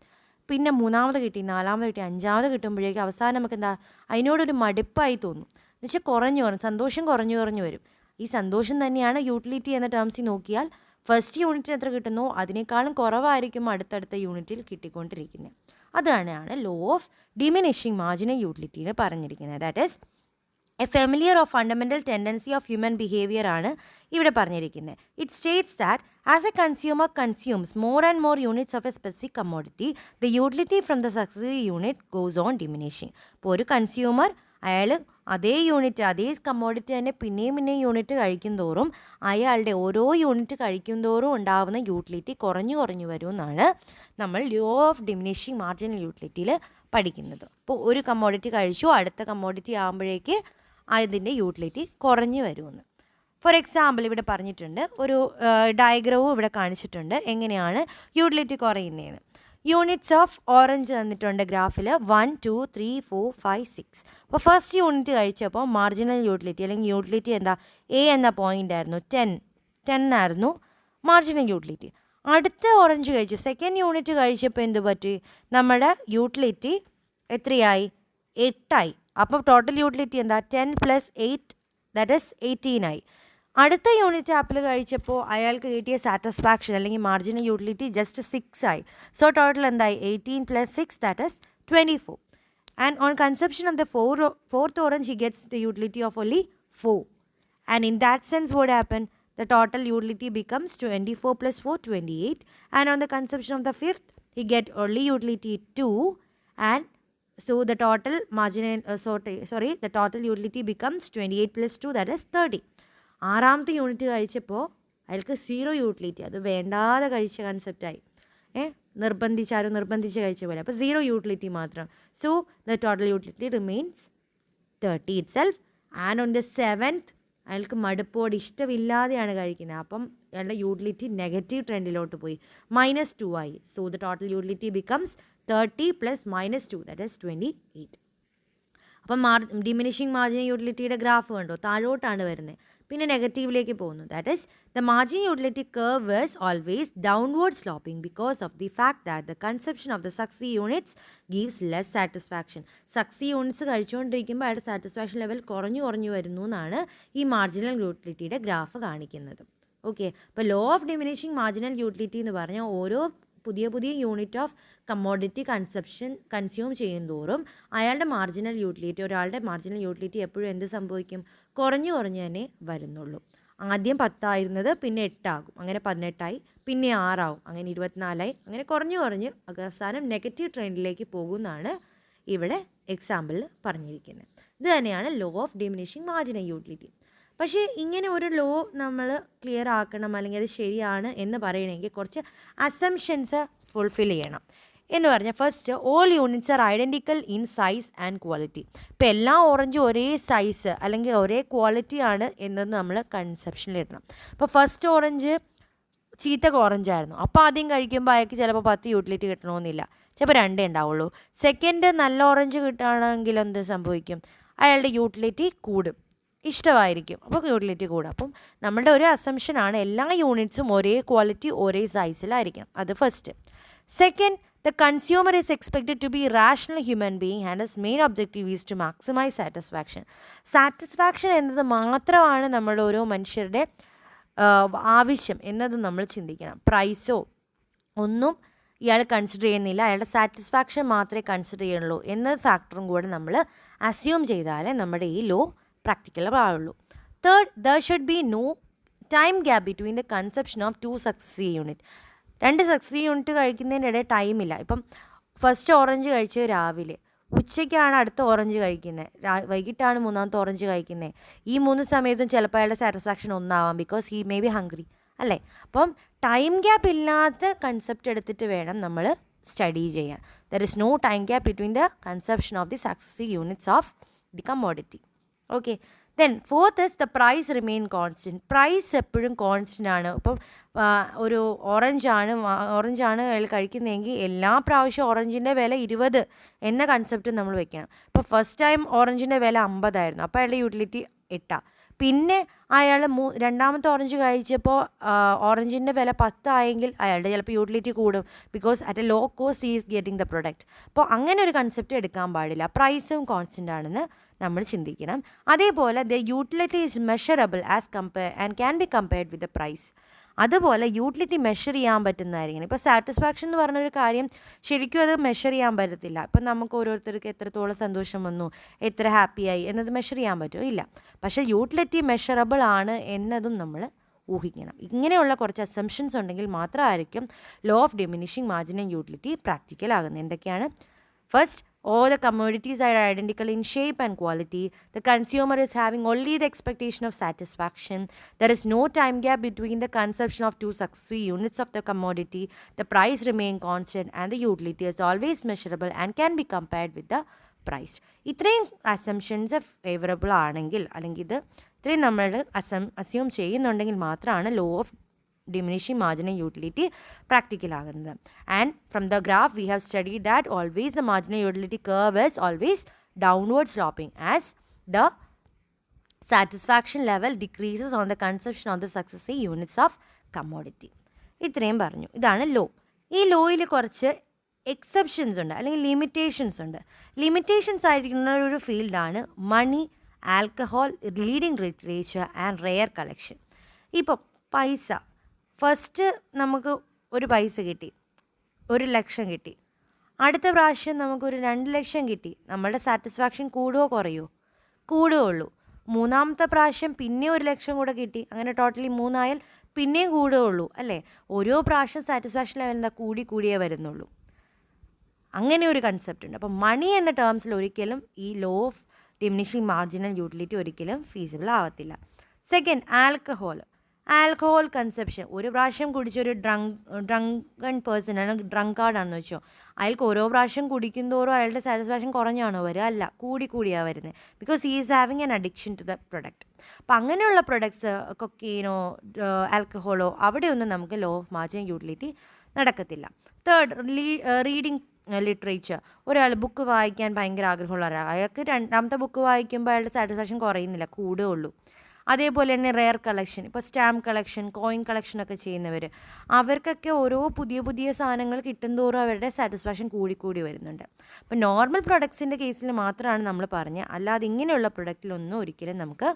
പിന്നെ മൂന്നാമത് കിട്ടി, നാലാമത് കിട്ടി, അഞ്ചാമത് കിട്ടുമ്പോഴേക്കും അവസാനം നമുക്ക് എന്താ അതിനോടൊരു മടുപ്പായി തോന്നും. എന്നുവെച്ചാൽ കുറഞ്ഞു സന്തോഷം കുറഞ്ഞു വരും. ഈ സന്തോഷം തന്നെയാണ് യൂട്ടിലിറ്റി എന്ന ടേംസിൽ നോക്കിയാൽ ഫസ്റ്റ് യൂണിറ്റിന് എത്ര കിട്ടുന്നോ അതിനേക്കാളും കുറവായിരിക്കും അടുത്തടുത്ത യൂണിറ്റിൽ കിട്ടിക്കൊണ്ടിരിക്കുന്നത്. അതാണ് ലോ ഓഫ് ഡിമിനിഷിങ് മാർജിനൽ യൂട്ടിലിറ്റിയിൽ പറഞ്ഞിരിക്കുന്നത്. That is A familiar of fundamental tendency of human behaviour ആണ് ഇവിടെ പറഞ്ഞിരിക്കുന്നത്. It States that as A consumer consumes more and more units of A specific commodity the utility from the successive unit goes on diminishing. ഇപ്പോൾ ഒരു consumer അയാൾ അതേ unit അതേ commodity തന്നെ പിന്നെയും യൂണിറ്റ് കഴിക്കും തോറും അയാളുടെ ഓരോ യൂണിറ്റ് കഴിക്കും തോറും ഉണ്ടാകുന്ന യൂട്ടിലിറ്റി കുറഞ്ഞു വരുമെന്നാണ് നമ്മൾ ലോ ഓഫ് ഡിമിനിഷിങ് മാർജിനൽ യൂട്ടിലിറ്റിയിൽ പഠിക്കുന്നത്. അപ്പോൾ ഒരു കമ്മോഡിറ്റി കഴിച്ചു, അടുത്ത കമ്മോഡിറ്റി ആകുമ്പോഴേക്ക് അതിൻ്റെ യൂട്ടിലിറ്റി കുറഞ്ഞു വരുമെന്ന്. ഫോർ എക്സാമ്പിൾ ഇവിടെ പറഞ്ഞിട്ടുണ്ട്, ഒരു ഡയഗ്രവും ഇവിടെ കാണിച്ചിട്ടുണ്ട് എങ്ങനെയാണ് യൂട്ടിലിറ്റി കുറയുന്നതെന്ന്. യൂണിറ്റ്സ് ഓഫ് ഓറഞ്ച് തന്നിട്ടുണ്ട് ഗ്രാഫിൽ 1, 2, 3, 4, 5, 6. അപ്പോൾ ഫസ്റ്റ് യൂണിറ്റ് കഴിച്ചപ്പോൾ മാർജിനൽ യൂട്ടിലിറ്റി അല്ലെങ്കിൽ യൂട്ടിലിറ്റി എന്താ, എ എന്ന പോയിൻ്റ് ആയിരുന്നു, 10 ആയിരുന്നു മാർജിനൽ യൂട്ടിലിറ്റി. അടുത്ത ഓറഞ്ച് കഴിച്ചു, സെക്കൻഡ് യൂണിറ്റ് കഴിച്ചപ്പോൾ എന്ത് പറ്റി, നമ്മുടെ യൂട്ടിലിറ്റി എത്രയായി, 8 ആയി. അപ്പോൾ ടോട്ടൽ യൂട്ടിലിറ്റി എന്താ, 10 + 8 ദാറ്റ് ഈസ് 18 ആയി. അടുത്ത യൂണിറ്റ് ആപ്പിൾ കഴിച്ചപ്പോൾ അയാൾക്ക് കിട്ടിയ സാറ്റിസ്ഫാക്ഷൻ അല്ലെങ്കിൽ മാർജിനൽ യൂട്ടിലിറ്റി ജസ്റ്റ് 6 ആയി. സോ ടോട്ടൽ എന്തായി, 18 + 6 that is 24. And on conception of the fourth orange he gets the utility of only 4. And in that sense what happened, the total utility becomes 24 + 4 28. And on the consumption of the fifth he get only utility 2. And so the total the total utility becomes 28 + 2 that is 30. ആറാമത്തെ unit കഴിച്ചപ്പോൾ അയാൾക്ക് 0 utility. അത് വേണ്ടാതെ കഴിച്ച കൺസെപ്റ്റായി, നിർബന്ധിച്ച് കഴിച്ച പോലെ. അപ്പോൾ 0 utility മാത്രം. So the total utility remains 30 itself. And on the 7th അയാൾക്ക് മടുപ്പോട് ഇഷ്ടമില്ലാതെയാണ് കഴിക്കുന്നത്. അപ്പം അയാളുടെ യൂട്ടിലിറ്റി നെഗറ്റീവ് ട്രെൻഡിലോട്ട് പോയി, -2 ആയി. So the total utility becomes 30 + -2 that is 28. അപ്പം ഡിമിനിഷിങ് മാർജിനൽ യൂട്ടിലിറ്റിയുടെ ഗ്രാഫ് കണ്ടോ, താഴോട്ടാണ് വരുന്നത്, പിന്നെ നെഗറ്റീവിലേക്ക് പോകുന്നു. That is the marginal utility curve is always downward sloping because of the fact that the conception of the successive units gives less satisfaction. Successive units കഴിച്ചുകൊണ്ടിരിക്കുമ്പോൾ അയാളുടെ satisfaction level കുറഞ്ഞു വരുന്നു എന്നാണ് ഈ മാർജിനൽ യൂട്ടിലിറ്റിയുടെ ഗ്രാഫ് കാണിക്കുന്നത്. ഓക്കെ, അപ്പോൾ law of diminishing marginal utility എന്ന് പറഞ്ഞാൽ ഓരോ പുതിയ യൂണിറ്റ് ഓഫ് കമ്മോഡിറ്റി കൺസ്യൂം ചെയ്യുന്തോറും അയാളുടെ മാർജിനൽ യൂട്ടിലിറ്റി, ഒരാളുടെ മാർജിനൽ യൂട്ടിലിറ്റി എപ്പോഴും എന്ത് സംഭവിക്കും, കുറഞ്ഞു തന്നെ വരുന്നുള്ളൂ. ആദ്യം 10 ആയിരുന്നത് പിന്നെ 8 ആകും, അങ്ങനെ 18 ആയി, പിന്നെ 6 ആവും, അങ്ങനെ 24 ആയി, അങ്ങനെ കുറഞ്ഞു അവസാനം നെഗറ്റീവ് ട്രെൻഡിലേക്ക് പോകുമെന്നാണ് ഇവിടെ എക്സാമ്പിളിൽ പറഞ്ഞിരിക്കുന്നത്. ഇത് തന്നെയാണ് law of diminishing marginal utility. പക്ഷേ ഇങ്ങനെ ഒരു ലോ നമ്മൾ ക്ലിയർ ആക്കണം അല്ലെങ്കിൽ അത് ശരിയാണ് എന്ന് പറയണമെങ്കിൽ കുറച്ച് അസംഷൻസ് ഫുൾഫിൽ ചെയ്യണം. എന്ന് പറഞ്ഞാൽ first, all units are identical in size and quality. ഇപ്പോൾ എല്ലാ ഓറഞ്ചും ഒരേ സൈസ് അല്ലെങ്കിൽ ഒരേ ക്വാളിറ്റി ആണ് എന്നത് നമ്മൾ കൺസെപ്ഷനിൽ ഇടണം. ഇപ്പോൾ ഫസ്റ്റ് ഓറഞ്ച് ചീത്ത ഓറഞ്ചായിരുന്നു, അപ്പോൾ ആദ്യം കഴിക്കുമ്പോൾ അയാൾക്ക് ചിലപ്പോൾ 10 യൂട്ടിലിറ്റി കിട്ടണമെന്നില്ല, ചിലപ്പോൾ 2 ഉണ്ടാവുള്ളൂ. സെക്കൻഡ് നല്ല ഓറഞ്ച് കിട്ടുകയാണെങ്കിൽ എന്ത് സംഭവിക്കും, അയാളുടെ യൂട്ടിലിറ്റി കൂടും, ഇഷ്ടമായിരിക്കും, അപ്പോൾ യൂട്ടിലിറ്റി കൂടും. അപ്പം നമ്മളുടെ ഒരു അസംഷനാണ് എല്ലാ യൂണിറ്റ്സും ഒരേ ക്വാളിറ്റി ഒരേ സൈസിലായിരിക്കണം. അത് first. Second, the consumer is expected to be rational human being and his main objective is to maximise satisfaction എന്നത് മാത്രമാണ് നമ്മളുടെ ഓരോ മനുഷ്യരുടെ ആവശ്യം എന്നത് നമ്മൾ ചിന്തിക്കണം. പ്രൈസോ ഒന്നും ഇയാൾ കൺസിഡർ ചെയ്യുന്നില്ല, അയാളുടെ സാറ്റിസ്ഫാക്ഷൻ മാത്രമേ കൺസിഡർ ചെയ്യുള്ളൂ എന്ന ഫാക്ടറും കൂടെ നമ്മൾ അസ്യൂം ചെയ്താലേ നമ്മുടെ ഈ ലോ പ്രാക്ടിക്കൽ ആവുള്ളൂ. Third, there should be no time gap between the conception of 2 successive unit. 2 successive unit കഴിക്കുന്നതിനിടെ ടൈമില്ല. ഇപ്പം ഫസ്റ്റ് ഓറഞ്ച് കഴിച്ചത് രാവിലെ, ഉച്ചയ്ക്കാണ് അടുത്ത ഓറഞ്ച് കഴിക്കുന്നത്, വൈകിട്ടാണ് മൂന്നാമത്തെ ഓറഞ്ച് കഴിക്കുന്നത്. ഈ 3 സമയത്തും ചിലപ്പോൾ അയാളുടെ സാറ്റിസ്ഫാക്ഷൻ ഒന്നാവാം, because he may be hungry അല്ലേ. അപ്പം ടൈം ഗ്യാപ്പ് ഇല്ലാത്ത കൺസെപ്റ്റ് എടുത്തിട്ട് വേണം നമ്മൾ സ്റ്റഡി ചെയ്യാൻ. There is no time gap between the conception of the successive units of the commodity. Okay. Then fourth is the price remain constant. Price എപ്പോഴും constant ആണ്. ഇപ്പം ഒരു ഓറഞ്ചാണ് അയാൾ കഴിക്കുന്നതെങ്കിൽ എല്ലാ പ്രാവശ്യവും ഓറഞ്ചിൻ്റെ വില 20 എന്ന കൺസെപ്റ്റ് നമ്മൾ വെക്കണം. ഇപ്പോൾ ഫസ്റ്റ് ടൈം ഓറഞ്ചിൻ്റെ വില 50 ആയിരുന്നു, അപ്പോൾ അയാളുടെ യൂട്ടിലിറ്റി 8. പിന്നെ അയാൾ രണ്ടാമത്തെ ഓറഞ്ച് കഴിച്ചപ്പോൾ ഓറഞ്ചിൻ്റെ വില 10 ആയെങ്കിൽ അയാളുടെ ചിലപ്പോൾ യൂട്ടിലിറ്റി കൂടും, because at a low cost is getting the product. അപ്പോൾ അങ്ങനെ ഒരു കൺസെപ്റ്റ് എടുക്കാൻ പാടില്ല. പ്രൈസും കോൺസ്റ്റൻ്റ് ആണെന്ന് നമ്മൾ ചിന്തിക്കണം. അതേപോലെ the utility is measurable and can be compared with the price. അതുപോലെ യൂട്ടിലിറ്റി മെഷർ ചെയ്യാൻ പറ്റുന്നതായിരിക്കണം. ഇപ്പോൾ സാറ്റിസ്ഫാക്ഷൻ എന്ന് പറഞ്ഞൊരു കാര്യം ശരിക്കും അത് മെഷർ ചെയ്യാൻ പറ്റത്തില്ല. ഇപ്പം നമുക്ക് ഓരോരുത്തർക്ക് എത്രത്തോളം സന്തോഷം വന്നു, എത്ര ഹാപ്പിയായി എന്നത് മെഷർ ചെയ്യാൻ പറ്റുമോ? ഇല്ല. പക്ഷേ യൂട്ടിലിറ്റി മെഷറബിൾ ആണ് എന്നതും നമ്മൾ ഊഹിക്കണം. ഇങ്ങനെയുള്ള കുറച്ച് അസംഷൻസ് ഉണ്ടെങ്കിൽ മാത്രമായിരിക്കും law of diminishing marginal utility practical ആകുന്നത്. എന്തൊക്കെയാണ്? First, all the commodities are identical in shape and quality. The consumer is having only the expectation of satisfaction. There is no time gap between the consumption of 2 successive units of the commodity. The price remain constant and the utility is always measurable and can be compared with the price. ഇത്രയും assumptions favourable ആണെങ്കിൽ, അല്ലെങ്കിൽ ഇത്രയും നമ്മൾ assume ചെയ്യുന്നുണ്ടെങ്കിൽ മാത്രമാണ് law of diminishing marginal utility practical ആകുന്നത്. And from the graph we have studied that always the marginal utility curve is always downward sloping as the satisfaction level decreases on the consumption of the successive units of commodity. ഇത്രയും പറഞ്ഞു. ഇതാണ് law. ഈ ലോയിൽ കുറച്ച് exceptions ഉണ്ട്, അല്ലെങ്കിൽ limitations ഉണ്ട്. Limitations ആയിരിക്കുന്ന ഒരു ഫീൽഡാണ് money, alcohol, reading literature and rare collection. ഇപ്പോൾ പൈസ, ഫസ്റ്റ് നമുക്ക് ഒരു പൈസ കിട്ടി, 1 ലക്ഷം കിട്ടി. അടുത്ത പ്രാവശ്യം നമുക്കൊരു 2 ലക്ഷം കിട്ടി. നമ്മളുടെ സാറ്റിസ്ഫാക്ഷൻ കൂടുകയോ കുറയോ? കൂടുകയുള്ളൂ. മൂന്നാമത്തെ പ്രാവശ്യം പിന്നെ 1 ലക്ഷം കൂടെ കിട്ടി. അങ്ങനെ ടോട്ടലി 3 ആയാൽ പിന്നെയും കൂടുകയുള്ളൂ അല്ലേ. ഓരോ പ്രാവശ്യം സാറ്റിസ്ഫാക്ഷൻ ലെവൽ എന്താ കൂടിയേ വരുന്നുള്ളൂ. അങ്ങനെ ഒരു കൺസെപ്റ്റ് ഉണ്ട്. അപ്പോൾ മണി എന്ന ടേംസിൽ ഒരിക്കലും ഈ law of diminishing marginal utility ഒരിക്കലും ഫീസിബിൾ ആവത്തില്ല. Second, alcohol conception. ഒരു പ്രാവശ്യം കുടിച്ചൊരു ഡ്രങ്കൺ പേഴ്സൺ അല്ലെങ്കിൽ ഡ്രങ്കാർഡാണെന്ന് വെച്ചോ, അയാൾക്ക് ഓരോ പ്രാവശ്യം കുടിക്കുന്തോറും അയാളുടെ സാറ്റിസ്ഫാക്ഷൻ കുറഞ്ഞാണോ വരിക? അല്ല, കൂടിയാണ് വരുന്നത്. Because he is having an addiction to the product. അപ്പോൾ അങ്ങനെയുള്ള പ്രൊഡക്ട്സ്, കൊക്കീനോ, ആൽക്കഹോളോ, അവിടെയൊന്നും നമുക്ക് ലോ ഓഫ് മാർജിനൽ യൂട്ടിലിറ്റി നടക്കത്തില്ല. Third, reading literature. ഒരാൾ ബുക്ക് വായിക്കാൻ ഭയങ്കര ആഗ്രഹമുള്ള ഒരാൾ, അയാൾക്ക് രണ്ടാമത്തെ ബുക്ക് വായിക്കുമ്പോൾ അയാളുടെ സാറ്റിസ്ഫാക്ഷൻ കുറയുന്നില്ല, കൂടുകയുള്ളൂ. അതേപോലെ തന്നെ റെയർ കളക്ഷൻ, ഇപ്പോൾ സ്റ്റാമ്പ് കളക്ഷൻ, കോയിൻ കളക്ഷനൊക്കെ ചെയ്യുന്നവർ, അവർക്കൊക്കെ ഓരോ പുതിയ സാധനങ്ങൾ കിട്ടുന്തോറും അവരുടെ സാറ്റിസ്ഫാക്ഷൻ കൂടി വരുന്നുണ്ട്. അപ്പോൾ നോർമൽ പ്രൊഡക്ട്സിൻ്റെ കേസിൽ മാത്രമാണ് നമ്മൾ പറഞ്ഞത്, അല്ലാതെ ഇങ്ങനെയുള്ള പ്രൊഡക്റ്റിലൊന്നും ഒരിക്കലും നമുക്ക്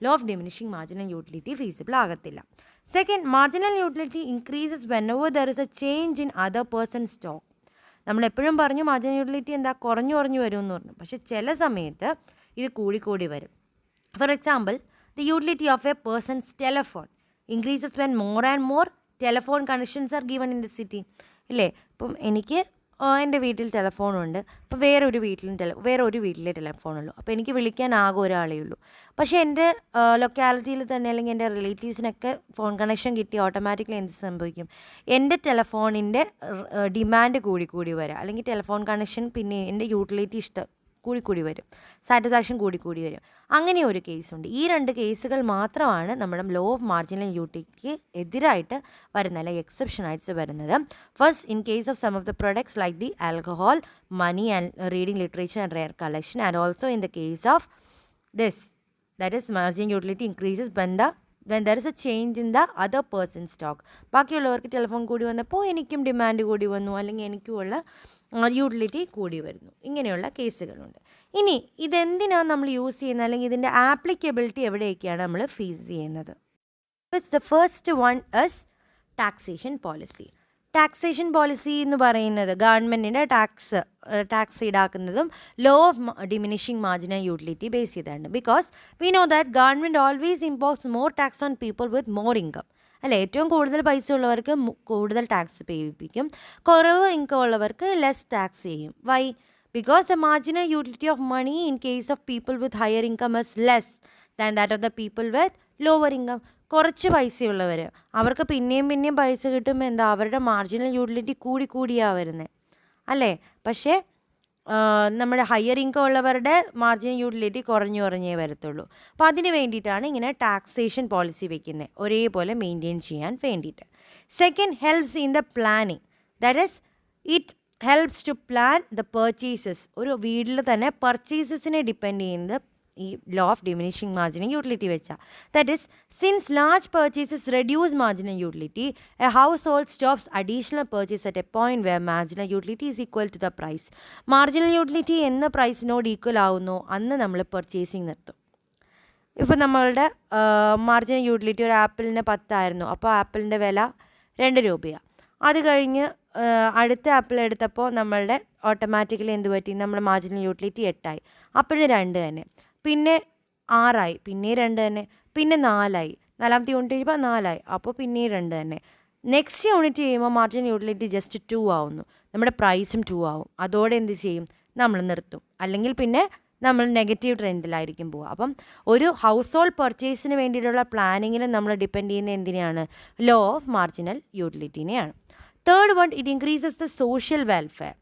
law of diminishing marginal utility feasible ആകത്തില്ല. Second, marginal utility increases whenever there is a change in other person stock. നമ്മളെപ്പോഴും പറഞ്ഞു മാർജിനൽ യൂട്ടിലിറ്റി എന്താ കുറഞ്ഞു വരും എന്ന് പറഞ്ഞു. പക്ഷേ ചില സമയത്ത് ഇത് കൂടി വരും. For example, the utility of a person's telephone increases when more and more telephone connections are given in the city. ഇല്ലേ, ഇപ്പം എനിക്ക് എൻ്റെ വീട്ടിൽ ടെലഫോണുണ്ട്, അപ്പോൾ വേറെ ഒരു വീട്ടിലെ ടെലഫോണുള്ളൂ. അപ്പോൾ എനിക്ക് വിളിക്കാൻ ആകെ ഒരാളേ ഉള്ളൂ. പക്ഷേ എൻ്റെ ലൊക്കാലിറ്റിയിൽ തന്നെ അല്ലെങ്കിൽ എൻ്റെ റിലേറ്റീവ്സിനൊക്കെ ഫോൺ കണക്ഷൻ കിട്ടി ഓട്ടോമാറ്റിക്കലി എന്ത് സംഭവിക്കും? എൻ്റെ ടെലഫോണിൻ്റെ ഡിമാൻഡ് കൂടി വരാം, അല്ലെങ്കിൽ ടെലഫോൺ കണക്ഷൻ പിന്നെ എൻ്റെ യൂട്ടിലിറ്റി കൂടി വരും, സാറ്റിസ്ഫാക്ഷൻ കൂടി വരും. അങ്ങനെ ഒരു കേസുണ്ട്. ഈ 2 കേസുകൾ മാത്രമാണ് നമ്മുടെ ലോ ഓഫ് മാർജിനൽ യൂട്ടിലിറ്റിക്ക് എതിരായിട്ട് വരുന്നത്, അല്ലെങ്കിൽ എക്സെപ്ഷനായിട്ട് വരുന്നത്. First, in case of some of the products like the alcohol, money and reading literature and rare collection, and also in the case of this, that is marginal utility increases when there is a change in the other person's stock. ബാക്കിയുള്ളവർക്ക് telephone കൂടി വന്നപ്പോൾ എനിക്കും demand കൂടി വന്നു, അല്ലെങ്കിൽ എനിക്കുമുള്ള utility കൂടി വരുന്നു. ഇങ്ങനെയുള്ള കേസുകളുണ്ട്. ഇനി ഇതെന്തിനാണ് നമ്മൾ യൂസ് ചെയ്യുന്നത്, അല്ലെങ്കിൽ ഇതിൻ്റെ ആപ്ലിക്കബിലിറ്റി എവിടെയൊക്കെയാണ് നമ്മൾ ഫേസ് ചെയ്യുന്നത്? The first one is taxation policy. Taxation policy എന്ന് പറയുന്നത് ഗവൺമെൻറ്റിൻ്റെ ടാക്സ് ഈടാക്കുന്നതും law of diminishing marginal utility base ചെയ്താണ്. Because we know that government always impose more tax on people with more income. അല്ലേ, ഏറ്റവും കൂടുതൽ പൈസ ഉള്ളവർക്ക് കൂടുതൽ ടാക്സ് പേയിപ്പിക്കും, കുറവ് ഇൻകം ഉള്ളവർക്ക് ലെസ് ടാക്സ് ചെയ്യും. Y? Because the marginal utility of money in case of people with higher income is less than that of the people with lower income. കുറച്ച് പൈസയുള്ളവർ അവർക്ക് പിന്നെയും പൈസ കിട്ടുമ്പോൾ എന്താ, അവരുടെ മാർജിനൽ യൂട്ടിലിറ്റി കൂടിയാണ് വരുന്നത് അല്ലേ. പക്ഷേ നമ്മുടെ ഹയർ ഇൻകം ഉള്ളവരുടെ മാർജിനൽ യൂട്ടിലിറ്റി കുറഞ്ഞേ വരത്തുള്ളൂ. അപ്പോൾ അതിന് വേണ്ടിയിട്ടാണ് ഇങ്ങനെ ടാക്സേഷൻ പോളിസി വെക്കുന്നത്, ഒരേപോലെ മെയിൻറ്റെയിൻ ചെയ്യാൻ വേണ്ടിയിട്ട്. Second, helps in the planning. That is it helps to plan the purchases. ഒരു വീട്ടിൽ തന്നെ പർച്ചേസസിനെ ഡിപ്പെൻഡ് ചെയ്യുന്നത് ഈ law of diminishing marginal utility വെച്ചാൽ. That is since large purchases reduce marginal utility, a household stops additional purchase at a point where marginal utility is equal to the price. Marginal utility എന്ന പ്രൈസിനോട് equal ആവുന്നു അന്ന് നമ്മൾ purchasing നിർത്തും. ഇപ്പോൾ നമ്മളുടെ marginal utility ഒരു ആപ്പിളിന് 10 ആയിരുന്നു, അപ്പോൾ ആപ്പിളിൻ്റെ വില 2 രൂപയാണ്. അത് കഴിഞ്ഞ് അടുത്ത ആപ്പിൾ എടുത്തപ്പോൾ നമ്മളുടെ ഓട്ടോമാറ്റിക്കലി എന്ത് പറ്റി, നമ്മുടെ മാർജിനൽ യൂട്ടിലിറ്റി 8 ആയി. അപ്പോഴും 2 തന്നെ, പിന്നെ 6 ആയി, പിന്നെ 2 തന്നെ, പിന്നെ 4 ആയി. 4ാമത്തെ യൂണിറ്റ് ചെയ്യുമ്പോൾ 4 ആയി, അപ്പോൾ പിന്നെ 2 തന്നെ. നെക്സ്റ്റ് യൂണിറ്റ് ചെയ്യുമ്പോൾ മാർജിനൽ യൂട്ടിലിറ്റി ജസ്റ്റ് 2 ആവുന്നു, നമ്മുടെ പ്രൈസും 2 ആവും. അതോടെ എന്ത് ചെയ്യും, നമ്മൾ നിർത്തും, അല്ലെങ്കിൽ പിന്നെ നമ്മൾ നെഗറ്റീവ് ട്രെൻഡിലായിരിക്കും പോവുക. അപ്പം ഒരു ഹൗസ് ഹോൾഡ് പർച്ചേസിന് വേണ്ടിയിട്ടുള്ള പ്ലാനിങ്ങിൽ നമ്മൾ ഡിപ്പെൻഡ് ചെയ്യുന്ന എന്തിനെയാണ്, ലോ ഓഫ് മാർജിനൽ യൂട്ടിലിറ്റിനെയാണ്. Third one, it increases the social welfare.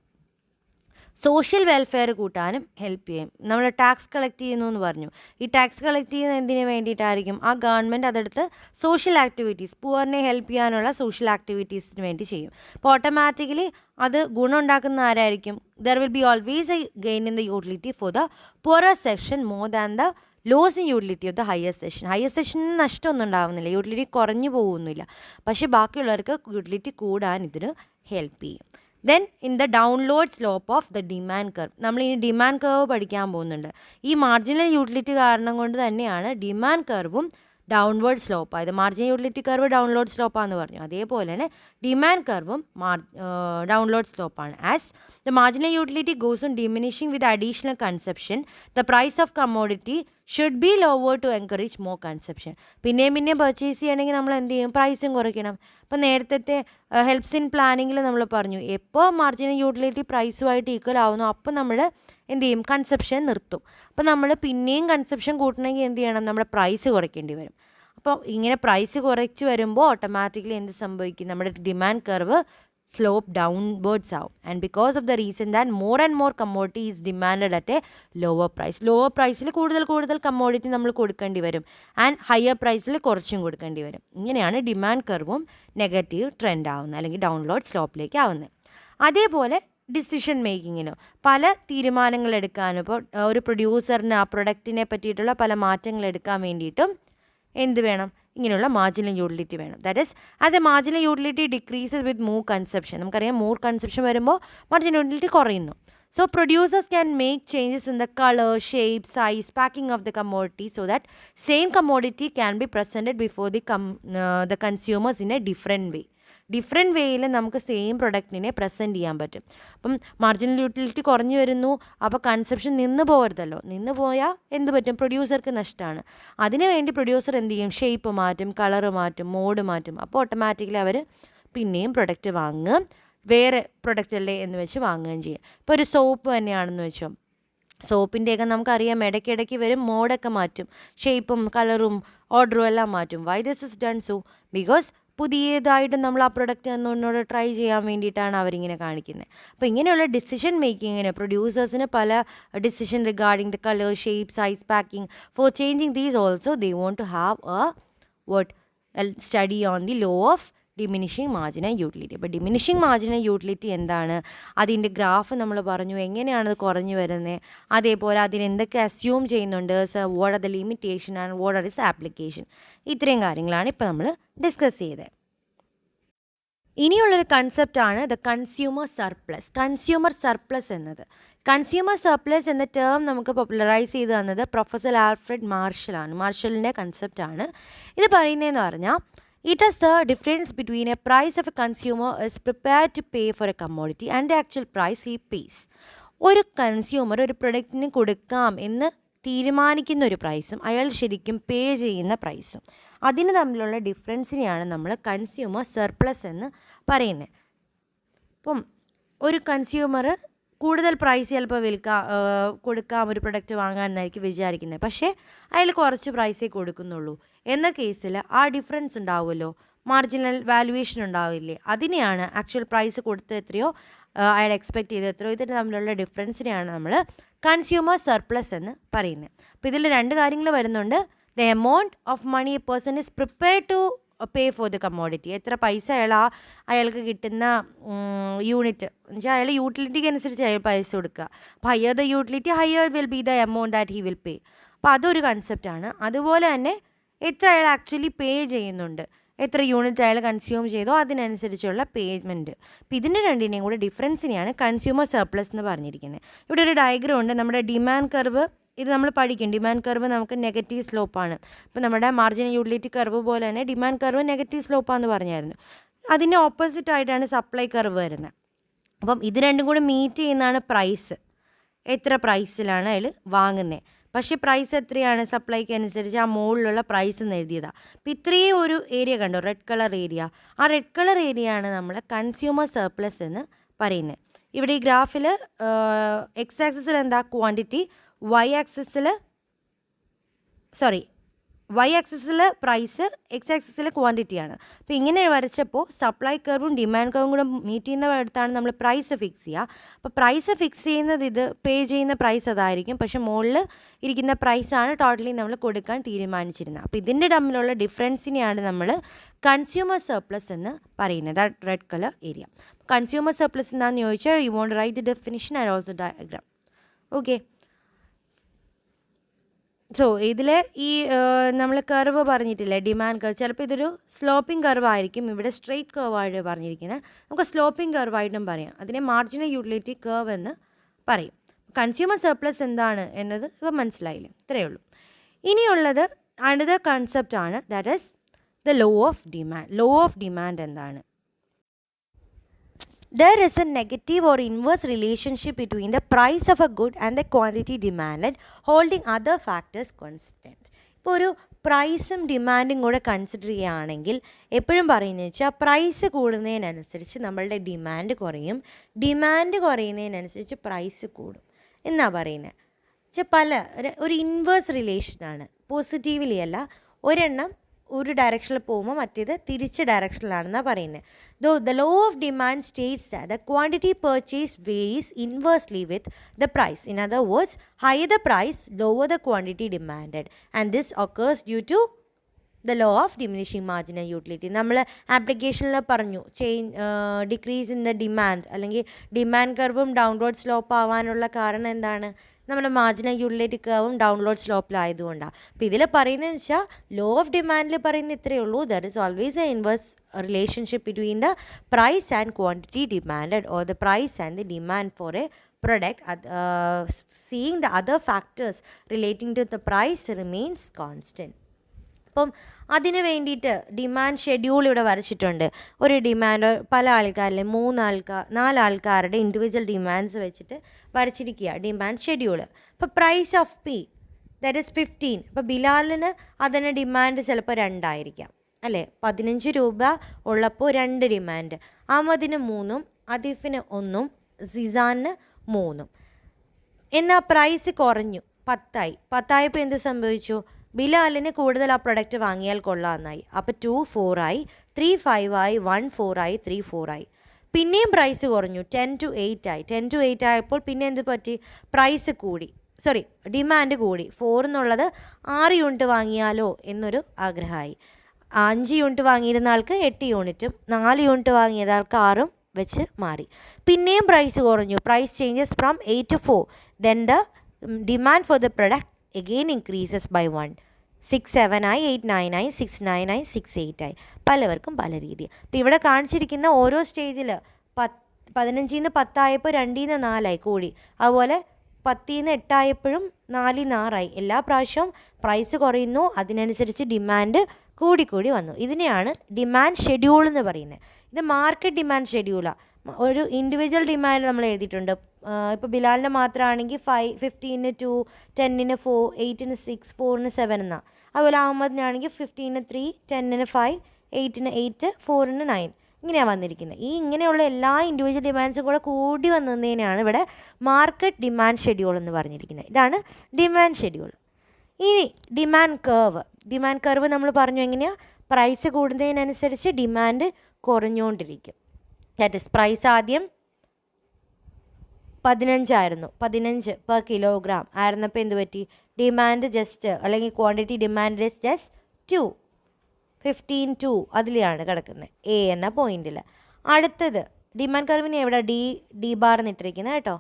Social welfare കൂട്ടാനും ഹെൽപ്പ് ചെയ്യും. നമ്മൾ ടാക്സ് കളക്ട് ചെയ്യുന്നു എന്ന് പറഞ്ഞു. ഈ ടാക്സ് കളക്ട് ചെയ്യുന്ന എന്തിനു വേണ്ടിയിട്ടായിരിക്കും, ആ ഗവൺമെൻറ് അതെടുത്ത് സോഷ്യൽ ആക്ടിവിറ്റീസ്, പുവറിനെ ഹെൽപ്പ് ചെയ്യാനുള്ള സോഷ്യൽ ആക്ടിവിറ്റീസിന് വേണ്ടി ചെയ്യും. അപ്പോൾ ഓട്ടോമാറ്റിക്കലി അത് ഗുണം ഉണ്ടാക്കുന്ന ആരായിരിക്കും, there will be always a gain in the utility for the poorer section more than the loss in utility of the higher section. Higher സെക്ഷന് നഷ്ടമൊന്നും ഉണ്ടാവുന്നില്ല, യൂട്ടിലിറ്റി കുറഞ്ഞു പോകുന്നില്ല, പക്ഷേ ബാക്കിയുള്ളവർക്ക് യൂട്ടിലിറ്റി കൂടാൻ ഇതിന് ഹെൽപ്പ് ചെയ്യും. Then in the downward slope of the demand curve. നമ്മളിനി ഡിമാൻഡ് കർവ് പഠിക്കാൻ പോകുന്നുണ്ട്. ഈ മാർജിനൽ യൂട്ടിലിറ്റി കാരണം കൊണ്ട് തന്നെയാണ് ഡിമാൻഡ് കർവും ഡൗൺവേർഡ് സ്ലോപ്പ് ആയത്. മാർജിനൽ യൂട്ടിലിറ്റി കർവ് ഡൗൺലോഡ് സ്ലോപ്പാന്ന് പറഞ്ഞു, അതേപോലെ തന്നെ ഡിമാൻഡ് കർവും ഡൗൺലോഡ് സ്ലോപ്പാണ്. As the marginal utility goes on diminishing with additional consumption, the price of commodity should be lower to encourage more consumption. പിന്നെയും പർച്ചേസ് ചെയ്യണമെങ്കിൽ നമ്മൾ എന്ത് ചെയ്യും, പ്രൈസും കുറയ്ക്കണം. അപ്പോൾ നേരത്തെ ഹെൽപ്സ് ഇൻ പ്ലാനിങ്ങിൽ നമ്മൾ പറഞ്ഞു, എപ്പോൾ മാർജിനൽ യൂട്ടിലിറ്റി പ്രൈസുമായിട്ട് ഈക്വൽ ആവുന്നു അപ്പോൾ നമ്മൾ എന്ത് ചെയ്യും, കൺസെപ്ഷൻ നിർത്തും. അപ്പോൾ നമ്മൾ പിന്നെയും കൺസെപ്ഷൻ കൂട്ടണമെങ്കിൽ എന്ത് ചെയ്യണം, നമ്മുടെ പ്രൈസ് കുറയ്ക്കേണ്ടി വരും. അപ്പോൾ ഇങ്ങനെ പ്രൈസ് കുറച്ച് വരുമ്പോൾ ഓട്ടോമാറ്റിക്കലി എന്ത് സംഭവിക്കും, നമ്മുടെ ഡിമാൻഡ് കർവ് സ്ലോപ്പ് ഡൗൺവേർഡ്സ് ആവും. And because of the reason that more and more commodity is demanded at a lower price. Lower പ്രൈസിൽ കൂടുതൽ കമ്മോഡിറ്റി നമ്മൾ കൊടുക്കേണ്ടി വരും, ആൻഡ് ഹയർ പ്രൈസിൽ കുറച്ചും കൊടുക്കേണ്ടി വരും. ഇങ്ങനെയാണ് ഡിമാൻഡ് കർവും നെഗറ്റീവ് ട്രെൻഡ് ആവുന്നത്, അല്ലെങ്കിൽ ഡൗൺലോഡ് സ്ലോപ്പിലേക്ക് ആവുന്നത്. അതേപോലെ ഡിസിഷൻ മേക്കിങ്ങിലും പല തീരുമാനങ്ങൾ എടുക്കാനും, ഇപ്പോൾ ഒരു പ്രൊഡ്യൂസറിന് ആ പ്രൊഡക്റ്റിനെ പറ്റിയിട്ടുള്ള പല മാറ്റങ്ങൾ എടുക്കാൻ വേണ്ടിയിട്ടും എന്ത് വേണം, ഇങ്ങനെയുള്ള മാർജിനൽ യൂട്ടിലിറ്റി വേണം. That is as A marginal utility decreases with more conception. നമുക്കറിയാം മോർ കൺസെപ്ഷൻ വരുമ്പോൾ മാർജിനൽ യൂട്ടിലിറ്റി കുറയുന്നു. So producers can make changes in the color, shape, size, packing of the commodity so that same commodity can be presented before the consumers in a different way. Different വേയിൽ നമുക്ക് same പ്രൊഡക്റ്റിനെ present ചെയ്യാൻ പറ്റും. അപ്പം marginal utility കുറഞ്ഞു വരുന്നു, അപ്പോൾ conception നിന്ന് പോകരുതല്ലോ. നിന്ന് പോയാൽ എന്ത് പറ്റും, പ്രൊഡ്യൂസർക്ക് നഷ്ടമാണ്. അതിനുവേണ്ടി പ്രൊഡ്യൂസർ എന്ത് ചെയ്യും, ഷേപ്പ് മാറ്റും, കളറ് മാറ്റും, മോഡ് മാറ്റും. അപ്പോൾ ഓട്ടോമാറ്റിക്കലി അവർ പിന്നെയും പ്രൊഡക്റ്റ് വാങ്ങും, വേറെ പ്രൊഡക്റ്റ് അല്ലേ എന്ന് വെച്ച് വാങ്ങുകയും ചെയ്യും. ഇപ്പോൾ ഒരു സോപ്പ് തന്നെയാണെന്ന് വെച്ചോ, സോപ്പിൻ്റെയൊക്കെ നമുക്കറിയാം ഇടയ്ക്കിടയ്ക്ക് വരും, മോഡൊക്കെ മാറ്റും, ഷേപ്പും കളറും ഓർഡറും എല്ലാം മാറ്റും. Why this is done so? Because പുതിയതായിട്ട് നമ്മൾ ആ പ്രൊഡക്റ്റ് ഒന്നോട് ട്രൈ ചെയ്യാൻ വേണ്ടിയിട്ടാണ് അവരിങ്ങനെ കാണിക്കുന്നത്. അപ്പോൾ ഇങ്ങനെയുള്ള ഡിസിഷൻ മേക്കിങ്ങിന് പ്രൊഡ്യൂസേഴ്സിന് പല decision regarding the colour, shape, size, packing. For changing these also they want to have study on the law of diminishing marginal utility. അപ്പോൾ ഡിമിനിഷിങ് മാർജിനൽ യൂട്ടിലിറ്റി എന്താണ്, അതിൻ്റെ ഗ്രാഫ് നമ്മൾ പറഞ്ഞു, എങ്ങനെയാണത് കുറഞ്ഞു വരുന്നത്, അതേപോലെ അതിനെന്തൊക്കെ അസ്യൂം ചെയ്യുന്നുണ്ട്, what are the limitation and what are is application. ഇത്രയും കാര്യങ്ങളാണ് ഇപ്പോൾ നമ്മൾ ഡിസ്കസ് ചെയ്തത്. ഇനിയുള്ളൊരു കൺസെപ്റ്റാണ് the consumer surplus. Consumer surplus എന്നത്, കൺസ്യൂമർ സർപ്ലസ് എന്ന ടേം നമുക്ക് പോപ്പുലറൈസ് ചെയ്ത് തന്നത് പ്രൊഫസർ ആൽഫ്രഡ് മാർഷലാണ്. മാർഷലിൻ്റെ കൺസെപ്റ്റാണ് ഇത് പറയുന്നതെന്ന് പറഞ്ഞാൽ, It is the difference between a price of a consumer is prepared to pay for a commodity and the actual price he pays. ഒരു consumer ഒരു പ്രൊഡക്റ്റിന് കൊടുക്കാം എന്ന് തീരുമാനിക്കുന്ന ഒരു പ്രൈസും അയാൾ ശരിക്കും പേ ചെയ്യുന്ന പ്രൈസും അതിന് തമ്മിലുള്ള ഡിഫറൻസിനെയാണ് നമ്മൾ കൺസ്യൂമർ സർപ്ലസ് എന്ന് പറയുന്നത്. ഇപ്പം ഒരു കൺസ്യൂമർ കൂടുതൽ പ്രൈസ് ചിലപ്പോൾ കൊടുക്കാം ഒരു പ്രൊഡക്റ്റ് വാങ്ങാമെന്നായിരിക്കും വിചാരിക്കുന്നത്, പക്ഷേ അയാൾ കുറച്ച് പ്രൈസേ കൊടുക്കുന്നുള്ളൂ എന്ന കേസിൽ ആ ഡിഫറൻസ് ഉണ്ടാവുമല്ലോ, മാർജിനൽ വാല്യുവേഷൻ ഉണ്ടാവില്ലേ, അതിനെയാണ് ആക്ച്വൽ പ്രൈസ് കൊടുത്ത എത്രയോ അയാൾ എക്സ്പെക്റ്റ് ചെയ്ത് എത്രയോ ഇതിന് തമ്മിലുള്ള ഡിഫറൻസിനെയാണ് നമ്മൾ കൺസ്യൂമർ സർപ്ലസ് എന്ന് പറയുന്നത്. അപ്പോൾ ഇതിൽ രണ്ട് കാര്യങ്ങൾ വരുന്നുണ്ട്. The amount of money a person is prepared to pay for the commodity, എത്ര പൈസ അയാൾക്ക് കിട്ടുന്ന യൂണിറ്റ് എന്നുവെച്ചാൽ അയാൾ യൂട്ടിലിറ്റിക്ക് അനുസരിച്ച് അയാൾ പൈസ കൊടുക്കുക. അപ്പോൾ higher the utility higher will be the amount that he will പേ. അപ്പോൾ അതൊരു കൺസെപ്റ്റാണ്. അതുപോലെ തന്നെ എത്ര അയാൾ ആക്ച്വലി പേ ചെയ്യുന്നുണ്ട്, എത്ര യൂണിറ്റ് അയാൾ കൺസ്യൂം ചെയ്തോ അതിനനുസരിച്ചുള്ള പേയ്മെൻറ്റ്. അപ്പോൾ ഇതിൻ്റെ രണ്ടിനെയും കൂടെ ഡിഫറൻസിനെയാണ് കൺസ്യൂമർ സർപ്ലസ് എന്ന് പറഞ്ഞിരിക്കുന്നത്. ഇവിടെ ഒരു ഡയഗ്രം ഉണ്ട്. നമ്മുടെ ഡിമാൻഡ് കർവ് ഇത് നമ്മൾ പഠിക്കും. ഡിമാൻഡ് കർവ് നമുക്ക് നെഗറ്റീവ് സ്ലോപ്പാണ്. ഇപ്പോൾ നമ്മുടെ മാർജിനൽ യൂട്ടിലിറ്റി കർവ് പോലെ തന്നെ ഡിമാൻഡ് കർവ് നെഗറ്റീവ് സ്ലോപ്പാന്ന് പറഞ്ഞായിരുന്നു. അതിൻ്റെ ഓപ്പോസിറ്റ് ആയിട്ടാണ് സപ്ലൈ കർവ് വരുന്നത്. അപ്പം ഇത് രണ്ടും കൂടെ മീറ്റ് ചെയ്യുന്നതാണ് പ്രൈസ്. എത്ര പ്രൈസിലാണ് അയാൾ വാങ്ങുന്നത്. പക്ഷേ പ്രൈസ് എത്രയാണ് സപ്ലൈക്ക് അനുസരിച്ച് ആ മുകളിലുള്ള പ്രൈസ് എന്ന് എഴുതിയതാണ്. അപ്പോൾ ഇത്രയും ഒരു ഏരിയ കണ്ടോ, റെഡ് കളർ ഏരിയ. ആ റെഡ് കളർ ഏരിയയാണ് നമ്മൾ കൺസ്യൂമർ സർപ്ലസ് എന്ന് പറയുന്നത്. ഇവിടെ ഈ ഗ്രാഫിൽ എക്സ് ആക്സിസിൽ എന്താ ക്വാണ്ടിറ്റി, വൈ ആക്സിസിൽ പ്രൈസ്, എക്സ് ആക്സിസിൽ ക്വാണ്ടിറ്റിയാണ്. അപ്പോൾ ഇങ്ങനെ വരച്ചപ്പോൾ സപ്ലൈ കർവും ഡിമാൻഡ് കർവും കൂടെ മീറ്റ് ചെയ്യുന്നിടത്താണ് നമ്മൾ പ്രൈസ് ഫിക്സ് ചെയ്യുക. അപ്പോൾ പ്രൈസ് ഫിക്സ് ചെയ്യുന്നത് ഇത് പേ ചെയ്യുന്ന പ്രൈസ് അതായിരിക്കും, പക്ഷേ മുകളിൽ ഇരിക്കുന്ന പ്രൈസാണ് ടോട്ടലി നമ്മൾ കൊടുക്കാൻ തീരുമാനിച്ചിരുന്നത്. അപ്പോൾ ഇതിൻ്റെ തമ്മിലുള്ള ഡിഫറൻസിനെയാണ് നമ്മൾ കൺസ്യൂമർ സർപ്ലസ് എന്ന് പറയുന്നത്. Red colour area. Consumer surplus എന്താണെന്ന് ചോദിച്ചാൽ you want write the definition and also diagram. Okay. So ഇതിൽ ഈ നമ്മൾ കർവ് പറഞ്ഞിട്ടില്ലേ, ഡിമാൻഡ് കർവ്, ചിലപ്പോൾ ഇതൊരു സ്ലോപ്പിംഗ് കർവ് ആയിരിക്കും, ഇവിടെ സ്ട്രെയിറ്റ് കർവായിട്ട് പറഞ്ഞിരിക്കുന്നത്. നമുക്ക് സ്ലോപ്പിംഗ് കർവായിട്ടും പറയാം. അതിനെ മാർജിനൽ യൂട്ടിലിറ്റി കർവ് എന്ന് പറയും. കൺസ്യൂമർ സർപ്ലസ് എന്താണ് എന്നത് ഇപ്പോൾ മനസ്സിലായില്ലേ, ഇത്രയേ ഉള്ളൂ. ഇനിയുള്ളത് അനദർ കൺസെപ്റ്റാണ്, that is the law of demand. Law of demand എന്താണ്? There is a negative or inverse relationship between the price of a good and the quantity demanded, holding other factors constant. ഇപ്പോൾ ഒരു പ്രൈസും ഡിമാൻഡും കൂടെ consider ചെയ്യുകയാണെങ്കിൽ എപ്പോഴും പറയുന്നത് വെച്ചാൽ പ്രൈസ് കൂടുന്നതിനനുസരിച്ച് നമ്മളുടെ ഡിമാൻഡ് കുറയും, ഡിമാൻഡ് കുറയുന്നതിനനുസരിച്ച് പ്രൈസ് കൂടും എന്നാണ് പറയുന്നത്. വെച്ചാൽ ഒരു ഇൻവേഴ്സ് റിലേഷനാണ്, പോസിറ്റീവ്ലി അല്ല. ഒരെണ്ണം ഒരു ഡയറക്ഷനിൽ പോകുമ്പോൾ മറ്റേത് തിരിച്ച് ഡയറക്ഷനിലാണെന്നാണ് പറയുന്നത്. The law of demand states that the quantity purchased varies inversely with the price. In other words, higher the price, lower the quantity demanded. And this occurs due to the law of diminishing marginal utility. നമ്മൾ ആപ്ലിക്കേഷനിൽ പറഞ്ഞു decrease in the demand, അല്ലെങ്കിൽ demand കർവും downward slope ആവാനുള്ള കാരണം എന്താണ്? നമ്മുടെ marginal utility കർവും downward സ്ലോപ്പിലായതുകൊണ്ടാണ്. അപ്പോൾ ഇതിൽ പറയുന്നത് വെച്ചാൽ ലോ ഓഫ് ഡിമാൻഡിൽ പറയുന്നത് ഇത്രയേ ഉള്ളൂ, there is always a inverse relationship between the price and quantity demanded or the price and the demand for a product. Seeing the other factors relating to the price remains constant. അപ്പം അതിന് വേണ്ടിയിട്ട് demand schedule ഇവിടെ വരച്ചിട്ടുണ്ട്. ഒരു demand പല ആൾക്കാരിലെ 4 ആൾക്കാരുടെ individual demands വെച്ചിട്ട് വരച്ചിരിക്കുക ഡിമാൻഡ് ഷെഡ്യൂൾ. അപ്പോൾ price of P that is 15. അപ്പോൾ ബിലാലിന് അതിന് ഡിമാൻഡ് ചിലപ്പോൾ 2 ആയിരിക്കാം അല്ലേ, 15 രൂപ ഉള്ളപ്പോൾ 2 ഡിമാൻഡ്. അഹമ്മദിന് 3, അദീഫിന് 1, സിസാന് 3. എന്നാൽ പ്രൈസ് കുറഞ്ഞു, 10 10ആയപ്പോൾ എന്ത് സംഭവിച്ചു? ബിലാലിന് കൂടുതൽ ആ പ്രൊഡക്റ്റ് വാങ്ങിയാൽ കൊള്ളാമെന്നായി. അപ്പോൾ 2 4 ആയി, 3 5 ആയി, 1 4 ആയി, 3 4 ആയി. പിന്നെയും പ്രൈസ് കുറഞ്ഞു, 10 to 8 ആയി. 10 to 8 ആയപ്പോൾ പിന്നെ എന്ത് പറ്റി? പ്രൈസ് കൂടി, ഡിമാൻഡ് കൂടി. 4 എന്നുള്ളത് 6 യൂണിറ്റ് വാങ്ങിയാലോ എന്നൊരു ആഗ്രഹമായി. 5 യൂണിറ്റ് വാങ്ങിയിരുന്ന ആൾക്ക് 8 യൂണിറ്റും 4 യൂണിറ്റ് വാങ്ങിയത് ആൾക്ക് 6ഉം വെച്ച് മാറി. പിന്നെയും പ്രൈസ് കുറഞ്ഞു, price changes from 8 to 4. Then the demand for the product again increases by 1. 6 7 ആയി, 8 9 ആയി, 6 9 ആയി, 6 8 ആയി. പലവർക്കും പല രീതി. അപ്പോൾ ഇവിടെ കാണിച്ചിരിക്കുന്ന ഓരോ സ്റ്റേജിൽ 15 10 ആയപ്പോൾ 2 4 ആയി കൂടി, അതുപോലെ 10 8 ആയപ്പോഴും 4 6 ആയി. എല്ലാ പ്രാവശ്യവും പ്രൈസ് കുറയുന്നു, അതിനനുസരിച്ച് ഡിമാൻഡ് കൂടി വന്നു. ഇതിനെയാണ് ഡിമാൻഡ് ഷെഡ്യൂൾ എന്ന് പറയുന്നത്. ഇത് മാർക്കറ്റ് ഡിമാൻഡ് ഷെഡ്യൂളാണ്. ഒരു ഇൻഡിവിജ്വൽ ഡിമാൻഡ് നമ്മൾ എഴുതിയിട്ടുണ്ട്. ഇപ്പോൾ ബിലാലിൻ്റെ മാത്രമാണെങ്കിൽ 15 2, 10 4, 8 6, 4 7 എന്നാണ്. അതുപോലെ അഹമ്മദിനാണെങ്കിൽ 15 3, 10 5, 8 8, 4 9 ഇങ്ങനെയാണ് വന്നിരിക്കുന്നത്. ഇങ്ങനെയുള്ള എല്ലാ ഇൻഡിവിജ്വൽ ഡിമാൻഡ്സും കൂടി വന്നതിനെയാണ് ഇവിടെ മാർക്കറ്റ് ഡിമാൻഡ് ഷെഡ്യൂൾ എന്ന് പറഞ്ഞിരിക്കുന്നത്. ഇതാണ് ഡിമാൻഡ് ഷെഡ്യൂൾ. ഇനി ഡിമാൻഡ് കർവ് നമ്മൾ പറഞ്ഞു എങ്ങനെയാണ്? പ്രൈസ് കൂടുന്നതിനനുസരിച്ച് ഡിമാൻഡ് കുറഞ്ഞുകൊണ്ടിരിക്കും. ദാറ്റ് ഇസ് പ്രൈസ് ആദ്യം 15 ആയിരുന്നു, 15 per kilogram ആയിരുന്നപ്പോൾ എന്ത് പറ്റി? ഡിമാൻഡ് അല്ലെങ്കിൽ ക്വാണ്ടിറ്റി ഡിമാൻഡ് ഇസ് ജസ്റ്റ് 2, 15 2 അതിലാണ് കിടക്കുന്നത് എ എന്ന പോയിന്റിൽ. അടുത്തത് ഡിമാൻഡ് കർവിനെ എവിടെ? ഡി ബാർ എന്നിട്ടിരിക്കുന്നത് കേട്ടോ.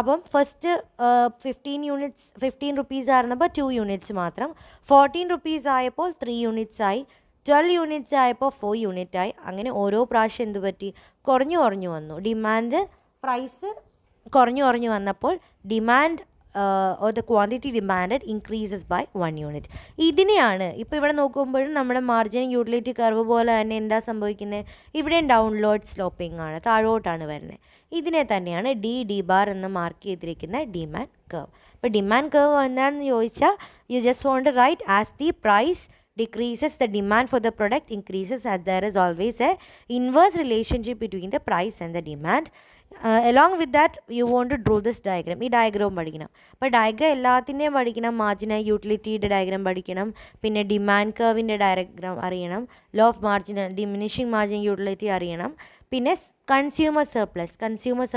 അപ്പം ഫസ്റ്റ് 15 റുപ്പീസ് ആയിരുന്നപ്പോൾ 2 യൂണിറ്റ്സ് മാത്രം, 14 റുപ്പീസ് ആയപ്പോൾ 3 യൂണിറ്റ്സ് ആയി, 12 യൂണിറ്റ്സ് ആയപ്പോൾ 4 യൂണിറ്റ് ആയി. അങ്ങനെ ഓരോ പ്രാവശ്യം എന്ത് പറ്റി? കുറഞ്ഞു വന്നു. ഡിമാൻഡ് പ്രൈസ് കുറഞ്ഞു വന്നപ്പോൾ demand the quantity demand increases by 1 unit. ഇതിനെയാണ് ഇപ്പോൾ ഇവിടെ നോക്കുമ്പോഴും നമ്മുടെ മാർജിനൽ യൂട്ടിലിറ്റി കർവ് പോലെ തന്നെ എന്താ സംഭവിക്കുന്നത്? ഇവിടെയും ഡൗൺലോഡ് സ്ലോപ്പിംഗ് ആണ്, താഴോട്ടാണ് വരുന്നത്. ഇതിനെ തന്നെയാണ് ഡി ബാർ എന്ന് മാർക്ക് ചെയ്തിരിക്കുന്ന ഡിമാൻഡ് കർവ്. ഇപ്പോൾ ഡിമാൻഡ് കർവ് എന്താണെന്ന് ചോദിച്ചാൽ you just want to write as the price decreases, the demand for the product increases, as there is always a inverse relationship between the price and the demand. Along with that you want to draw this diagram. ഈ diagram പഠിക്കണം. അപ്പോൾ diagram എല്ലാത്തിൻ്റെയും പഠിക്കണം. Marginal യൂട്ടിലിറ്റിയുടെ diagram പഠിക്കണം, പിന്നെ demand കർവിൻ്റെ diagram അറിയണം, law of diminishing marginal utility അറിയണം, പിന്നെ കൺസ്യൂമർ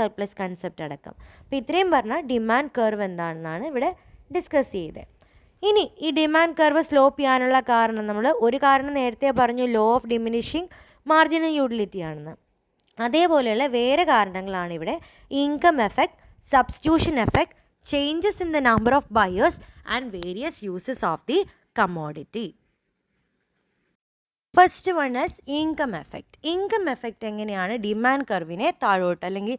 സർപ്ലസ് കൺസെപ്റ്റ് അടക്കം. അപ്പോൾ ഇത്രയും പറഞ്ഞാൽ ഡിമാൻഡ് കർവ് എന്താണെന്നാണ് ഇവിടെ ഡിസ്കസ് ചെയ്തത്. ഇനി ഈ ഡിമാൻഡ് കർവ് സ്ലോപ്പ് ചെയ്യാനുള്ള കാരണം നമ്മൾ ഒരു കാരണം നേരത്തെ പറഞ്ഞു, law of diminishing marginal utility ആണെന്ന്. അതേപോലെയുള്ള വേറെ കാരണങ്ങളാണ് ഇവിടെ income effect, substitution effect, changes in the number of buyers and various uses of the commodity. First one is income effect. Income effect എങ്ങനെയാണ് ഡിമാൻഡ് കർവിനെ താഴോട്ട് അല്ലെങ്കിൽ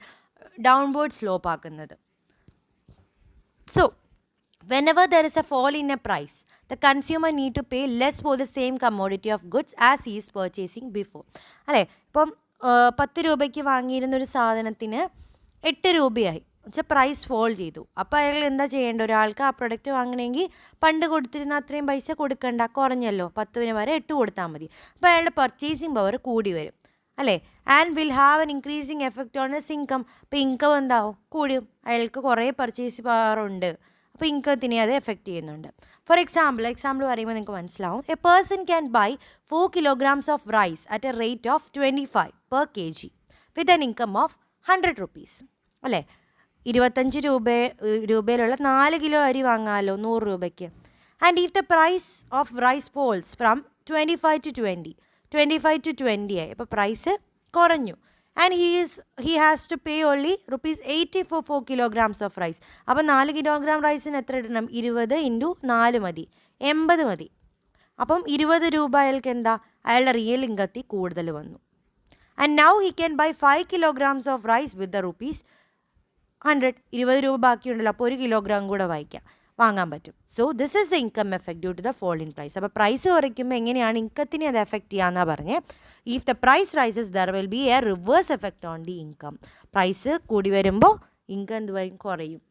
ഡൗൺവേർഡ് സ്ലോപ്പ് ആക്കുന്നത്? So whenever there is a fall in a price, the consumer need to pay less for the same commodity of goods as he is purchasing before. അല്ലേ, ഇപ്പം 10 രൂപയ്ക്ക് വാങ്ങിയിരുന്ന ഒരു സാധനത്തിന് 8 രൂപയായി, വെച്ചാൽ പ്രൈസ് ഫോൾ ചെയ്തു. അപ്പോൾ അയാൾ എന്താ ചെയ്യേണ്ട? ഒരാൾക്ക് ആ പ്രൊഡക്റ്റ് വാങ്ങണമെങ്കിൽ പണ്ട് കൊടുത്തിരുന്ന അത്രയും പൈസ കൊടുക്കണ്ട, കുറഞ്ഞല്ലോ, 10 വരെ 8 കൊടുത്താൽ മതി. അപ്പോൾ അയാളുടെ പർച്ചേസിങ് പവർ കൂടി വരും അല്ലേ. And will have an increasing effect on his income. അപ്പോൾ ഇൻകം എന്താവും? കൂടിയും. അയാൾക്ക് കുറേ പർച്ചേസ് പവർ ഉണ്ട്, അപ്പോൾ ഇൻകത്തിനെ അത് എഫക്റ്റ് ചെയ്യുന്നുണ്ട്. ഫോർ എക്സാമ്പിൾ പറയുമ്പോൾ നിങ്ങൾക്ക് മനസ്സിലാവും. A person can buy 4 kilograms of rice at a rate of 25 per kg with an income of 100 rupees അല്ലേ. 25 രൂപയിലുള്ള 4 കിലോ അരി വാങ്ങാമല്ലോ 100 രൂപയ്ക്ക്. And if the price of rice falls from 25 to 20 ആയി, അപ്പോൾ പ്രൈസ് കുറഞ്ഞു. And he has to pay only ₹80 for 4 kilograms of rice. അപ്പോൾ 4 kilogram റൈസിന് എത്ര ഇടണം? 20 × 4 മതി, 80 മതി. അപ്പം 20 രൂപ അയാൾക്ക് എന്താ? അയാളുടെ റിയൽ ഇൻകത്തിൽ കൂടുതൽ വന്നു. And now he can buy 5 kilograms of rice with the ₹100. 20 രൂപ ബാക്കിയുണ്ടല്ലോ, അപ്പോൾ 1 കിലോഗ്രാം കൂടെ വാങ്ങാൻ പറ്റും. So this is the income effect due to the fall in price. അപ്പോൾ പ്രൈസ് കുറയ്ക്കുമ്പോൾ എങ്ങനെയാണ് ഇൻകത്തിനെ അത് എഫക്റ്റ് ചെയ്യാമെന്നാണ് പറഞ്ഞത്. If the price rises there will be a reverse effect on the income. Price കൂടി വരുമ്പോൾ ഇൻകം എന്ത് വരും? കുറയും.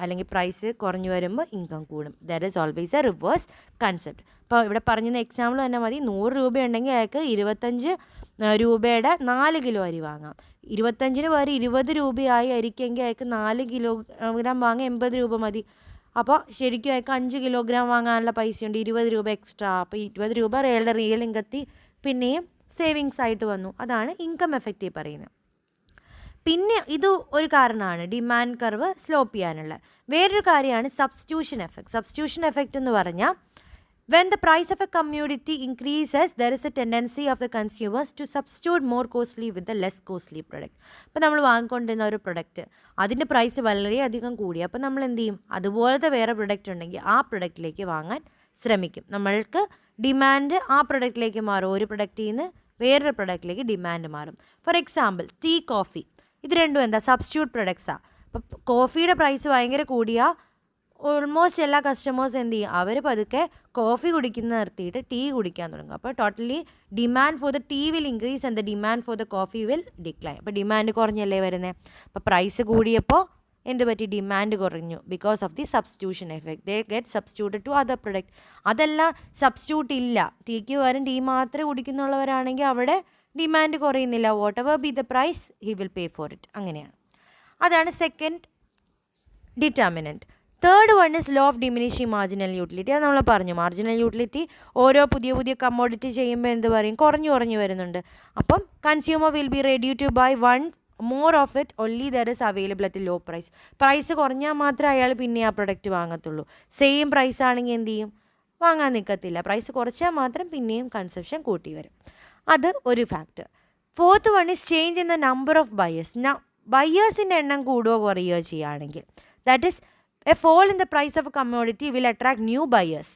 അല്ലെങ്കിൽ പ്രൈസ് കുറഞ്ഞു വരുമ്പോൾ ഇൻകം കൂടും. There is always A reverse concept. ഇപ്പോൾ ഇവിടെ പറഞ്ഞ എക്സാമ്പിൾ തന്നെ മതി. 100 രൂപയുണ്ടെങ്കിൽ അയാൾക്ക് 25 രൂപയുടെ 4 കിലോ അരി വാങ്ങാം. 25 പകരം 20 രൂപയായി അരിക്കെങ്കിൽ അയാൾക്ക് 4 കിലോഗ്രാം വാങ്ങാൻ 80 രൂപ മതി. അപ്പോൾ ശരിക്കും അയാൾക്ക് 5 കിലോഗ്രാം വാങ്ങാനുള്ള പൈസയുണ്ട്, 20 രൂപ എക്സ്ട്രാ. അപ്പോൾ 20 രൂപ അയാളുടെ റിയൽ ഇൻകത്തിൽ പിന്നെയും സേവിങ്സ് ആയിട്ട് വന്നു. അതാണ് ഇൻകം എഫക്റ്റ് പറയുന്നത്. പിന്നെ ഇത് ഒരു കാരണമാണ് ഡിമാൻഡ് കർവ് സ്ലോപ്പ് ചെയ്യാനുള്ള. വേറൊരു കാര്യമാണ് സബ്സ്റ്റിറ്റ്യൂഷൻ എഫക്റ്റ്. സബ്സ്റ്റിറ്റ്യൂഷൻ എഫക്റ്റ് എന്ന് പറഞ്ഞാൽ when the price of a commodity increases, there is a tendency of the consumers to substitute more costly with the less costly product. അപ്പോൾ നമ്മൾ വാങ്ങിക്കൊണ്ടിരുന്ന ഒരു പ്രൊഡക്റ്റ് അതിൻ്റെ price വളരെയധികം കൂടി, അപ്പോൾ നമ്മൾ എന്ത് ചെയ്യും? അതുപോലത്തെ വേറെ പ്രൊഡക്റ്റ് ഉണ്ടെങ്കിൽ ആ പ്രൊഡക്റ്റിലേക്ക് വാങ്ങാൻ ശ്രമിക്കും. നമ്മൾക്ക് ഡിമാൻഡ് ആ പ്രൊഡക്റ്റിലേക്ക് മാറും. ഒരു പ്രൊഡക്റ്റിൽ നിന്ന് വേറൊരു പ്രൊഡക്റ്റിലേക്ക് ഡിമാൻഡ് മാറും. ഫോർ എക്സാമ്പിൾ ടീ, കോഫി, ഇത് രണ്ടും എന്താ? സബ്സ്റ്റിറ്റ്യൂട്ട് പ്രൊഡക്ട്സാണ്. അപ്പോൾ കോഫിയുടെ പ്രൈസ് ഭയങ്കര കൂടിയാൽ ഓൾമോസ്റ്റ് എല്ലാ കസ്റ്റമേഴ്സ് എന്ത് ചെയ്യും, അവർ പതുക്കെ കോഫി കുടിക്കുന്ന നിർത്തിയിട്ട് ടീ കുടിക്കാൻ തുടങ്ങും. അപ്പോൾ totally demand for the tea will increase and the demand for the coffee will decline. അപ്പോൾ ഡിമാൻഡ് കുറഞ്ഞല്ലേ വരുന്നത്. അപ്പോൾ പ്രൈസ് കൂടിയപ്പോൾ എന്ത് പറ്റി, ഡിമാൻഡ് കുറഞ്ഞു because of the substitution effect. They get substituted to other product. അതല്ല സബ്സ്റ്റിറ്റ്യൂട്ട് ഇല്ല, ടീക്ക് പകരം ടീ മാത്രമേ കുടിക്കുന്നുള്ളവരാണെങ്കിൽ അവിടെ ഡിമാൻഡ് കുറയുന്നില്ല. Whatever be the price he will pay for it. അങ്ങനെയാണ്. അതാണ് second determinant. Third one is law of diminishing marginal utility. അത് നമ്മൾ പറഞ്ഞു, മാർജിനൽ യൂട്ടിലിറ്റി ഓരോ പുതിയ പുതിയ കമ്മോഡിറ്റി ചെയ്യുമ്പോൾ എന്ത് പറയും, കുറഞ്ഞു വരുന്നുണ്ട്. അപ്പം consumer will be ready to buy one more of it only there is available at low price. Price കുറഞ്ഞാൽ മാത്രമേ അയാൾ പിന്നെ ആ പ്രൊഡക്റ്റ് വാങ്ങത്തുള്ളൂ. സെയിം പ്രൈസ് ആണെങ്കിൽ എന്ത് ചെയ്യും, വാങ്ങാൻ നിൽക്കത്തില്ല. പ്രൈസ് കുറച്ചാൽ മാത്രം പിന്നെയും കൺസപ്ഷൻ കൂട്ടി വരും. അത് ഒരു factor. Fourth one is change in the number of buyers. ബയേഴ്സിൻ്റെ എണ്ണം കൂടുകയോ കുറയുകയോ ചെയ്യുകയാണെങ്കിൽ, that is a fall in the price of a commodity will attract new buyers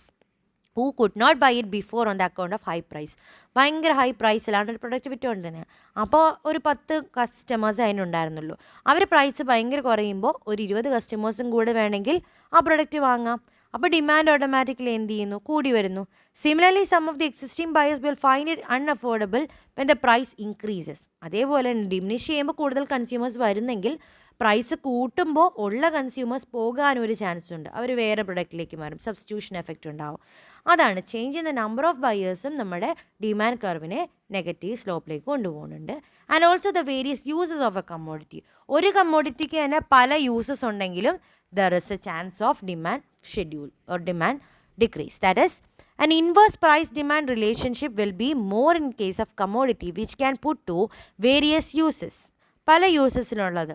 who could not buy it before on the account of high price. ഭയങ്കര high പ്രൈസിലാണ് ഒരു product വിറ്റുകൊണ്ടിരുന്നത്. അപ്പോൾ ഒരു 10 customers അതിനുണ്ടായിരുന്നുള്ളൂ. അവർ price ഭയങ്കര കുറയുമ്പോൾ ഒരു 20 കസ്റ്റമേഴ്സും കൂടെ വേണമെങ്കിൽ ആ പ്രൊഡക്റ്റ് വാങ്ങാം. അപ്പോൾ ഡിമാൻഡ് ഓട്ടോമാറ്റിക്കലി എന്ത് ചെയ്യുന്നു, കൂടി വരുന്നു. Similarly some of the existing buyers will find it unaffordable when the price increases. അതേപോലെ ഡിമിനിഷ് ചെയ്യുമ്പോൾ കൂടുതൽ കൺസ്യൂമേഴ്സ് വരുന്നെങ്കിൽ പ്രൈസ് കൂട്ടുമ്പോൾ ഉള്ള കൺസ്യൂമേഴ്സ് പോകാനൊരു ചാൻസ് ഉണ്ട്. അവർ വേറെ പ്രൊഡക്റ്റിലേക്ക് മാറും, സബ്സ്റ്റിറ്റ്യൂഷൻ എഫക്റ്റ് ഉണ്ടാവും. അതാണ് change in the number of ബയേഴ്സും നമ്മുടെ ഡിമാൻഡ് കർവിനെ നെഗറ്റീവ് സ്ലോപ്പിലേക്ക് കൊണ്ടുപോകുന്നുണ്ട്. And also the various uses of a commodity. ഒരു കമ്മോഡിറ്റിക്ക് തന്നെ പല യൂസസ് ഉണ്ടെങ്കിലും there is a chance of demand schedule or demand decrease. That is, an inverse price demand relationship will be more in case of commodity which can put to various uses. പല യൂസസിനുള്ളത്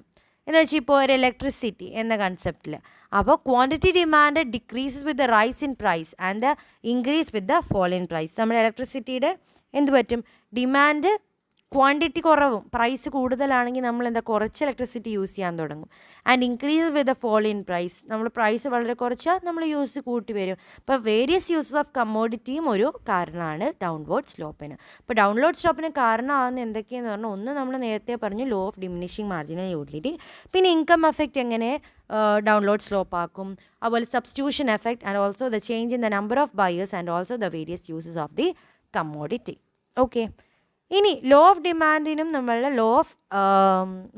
എന്ന് വെച്ചാൽ ഇപ്പോൾ ഒരു electricity എന്ന കൺസെപ്റ്റിൽ. അപ്പോൾ quantity demand decreases with the rise in price and the increase with the fall in price. നമ്മുടെ ഇലക്ട്രിസിറ്റിയുടെ എന്ത് പറ്റും, ഡിമാൻഡ് ക്വാണ്ടിറ്റി കുറവും പ്രൈസ് കൂടുതലാണെങ്കിൽ നമ്മൾ കുറച്ച് ഇലക്ട്രിസിറ്റി യൂസ് ചെയ്യാൻ തുടങ്ങും. And increase with the fall in price, നമ്മൾ പ്രൈസ് വളരെ കുറച്ചാൽ നമ്മൾ യൂസ് കൂട്ടി വരും. അപ്പോൾ വേരിയസ് യൂസസ് ഓഫ് കമ്മോഡിറ്റിയും ഒരു കാരണമാണ് ഡൗൺവേർഡ് സ്ലോപ്പിന്. അപ്പോൾ ഡൗൺവേർഡ് സ്ലോപ്പിന് കാരണമാകുന്ന എന്തൊക്കെയെന്ന് പറഞ്ഞാൽ, ഒന്ന് നമ്മൾ നേരത്തെ പറഞ്ഞു law of diminishing marginal utility. പിന്നെ ഇൻകം എഫക്റ്റ് എങ്ങനെ ഡൗൺവേർഡ് സ്ലോപ്പ് ആക്കും, അതുപോലെ substitution effect and also the change in the number of buyers and also the various uses of the commodity. Okay, ഇനി ലോ ഓഫ് ഡിമാൻഡിനും നമ്മളുടെ law of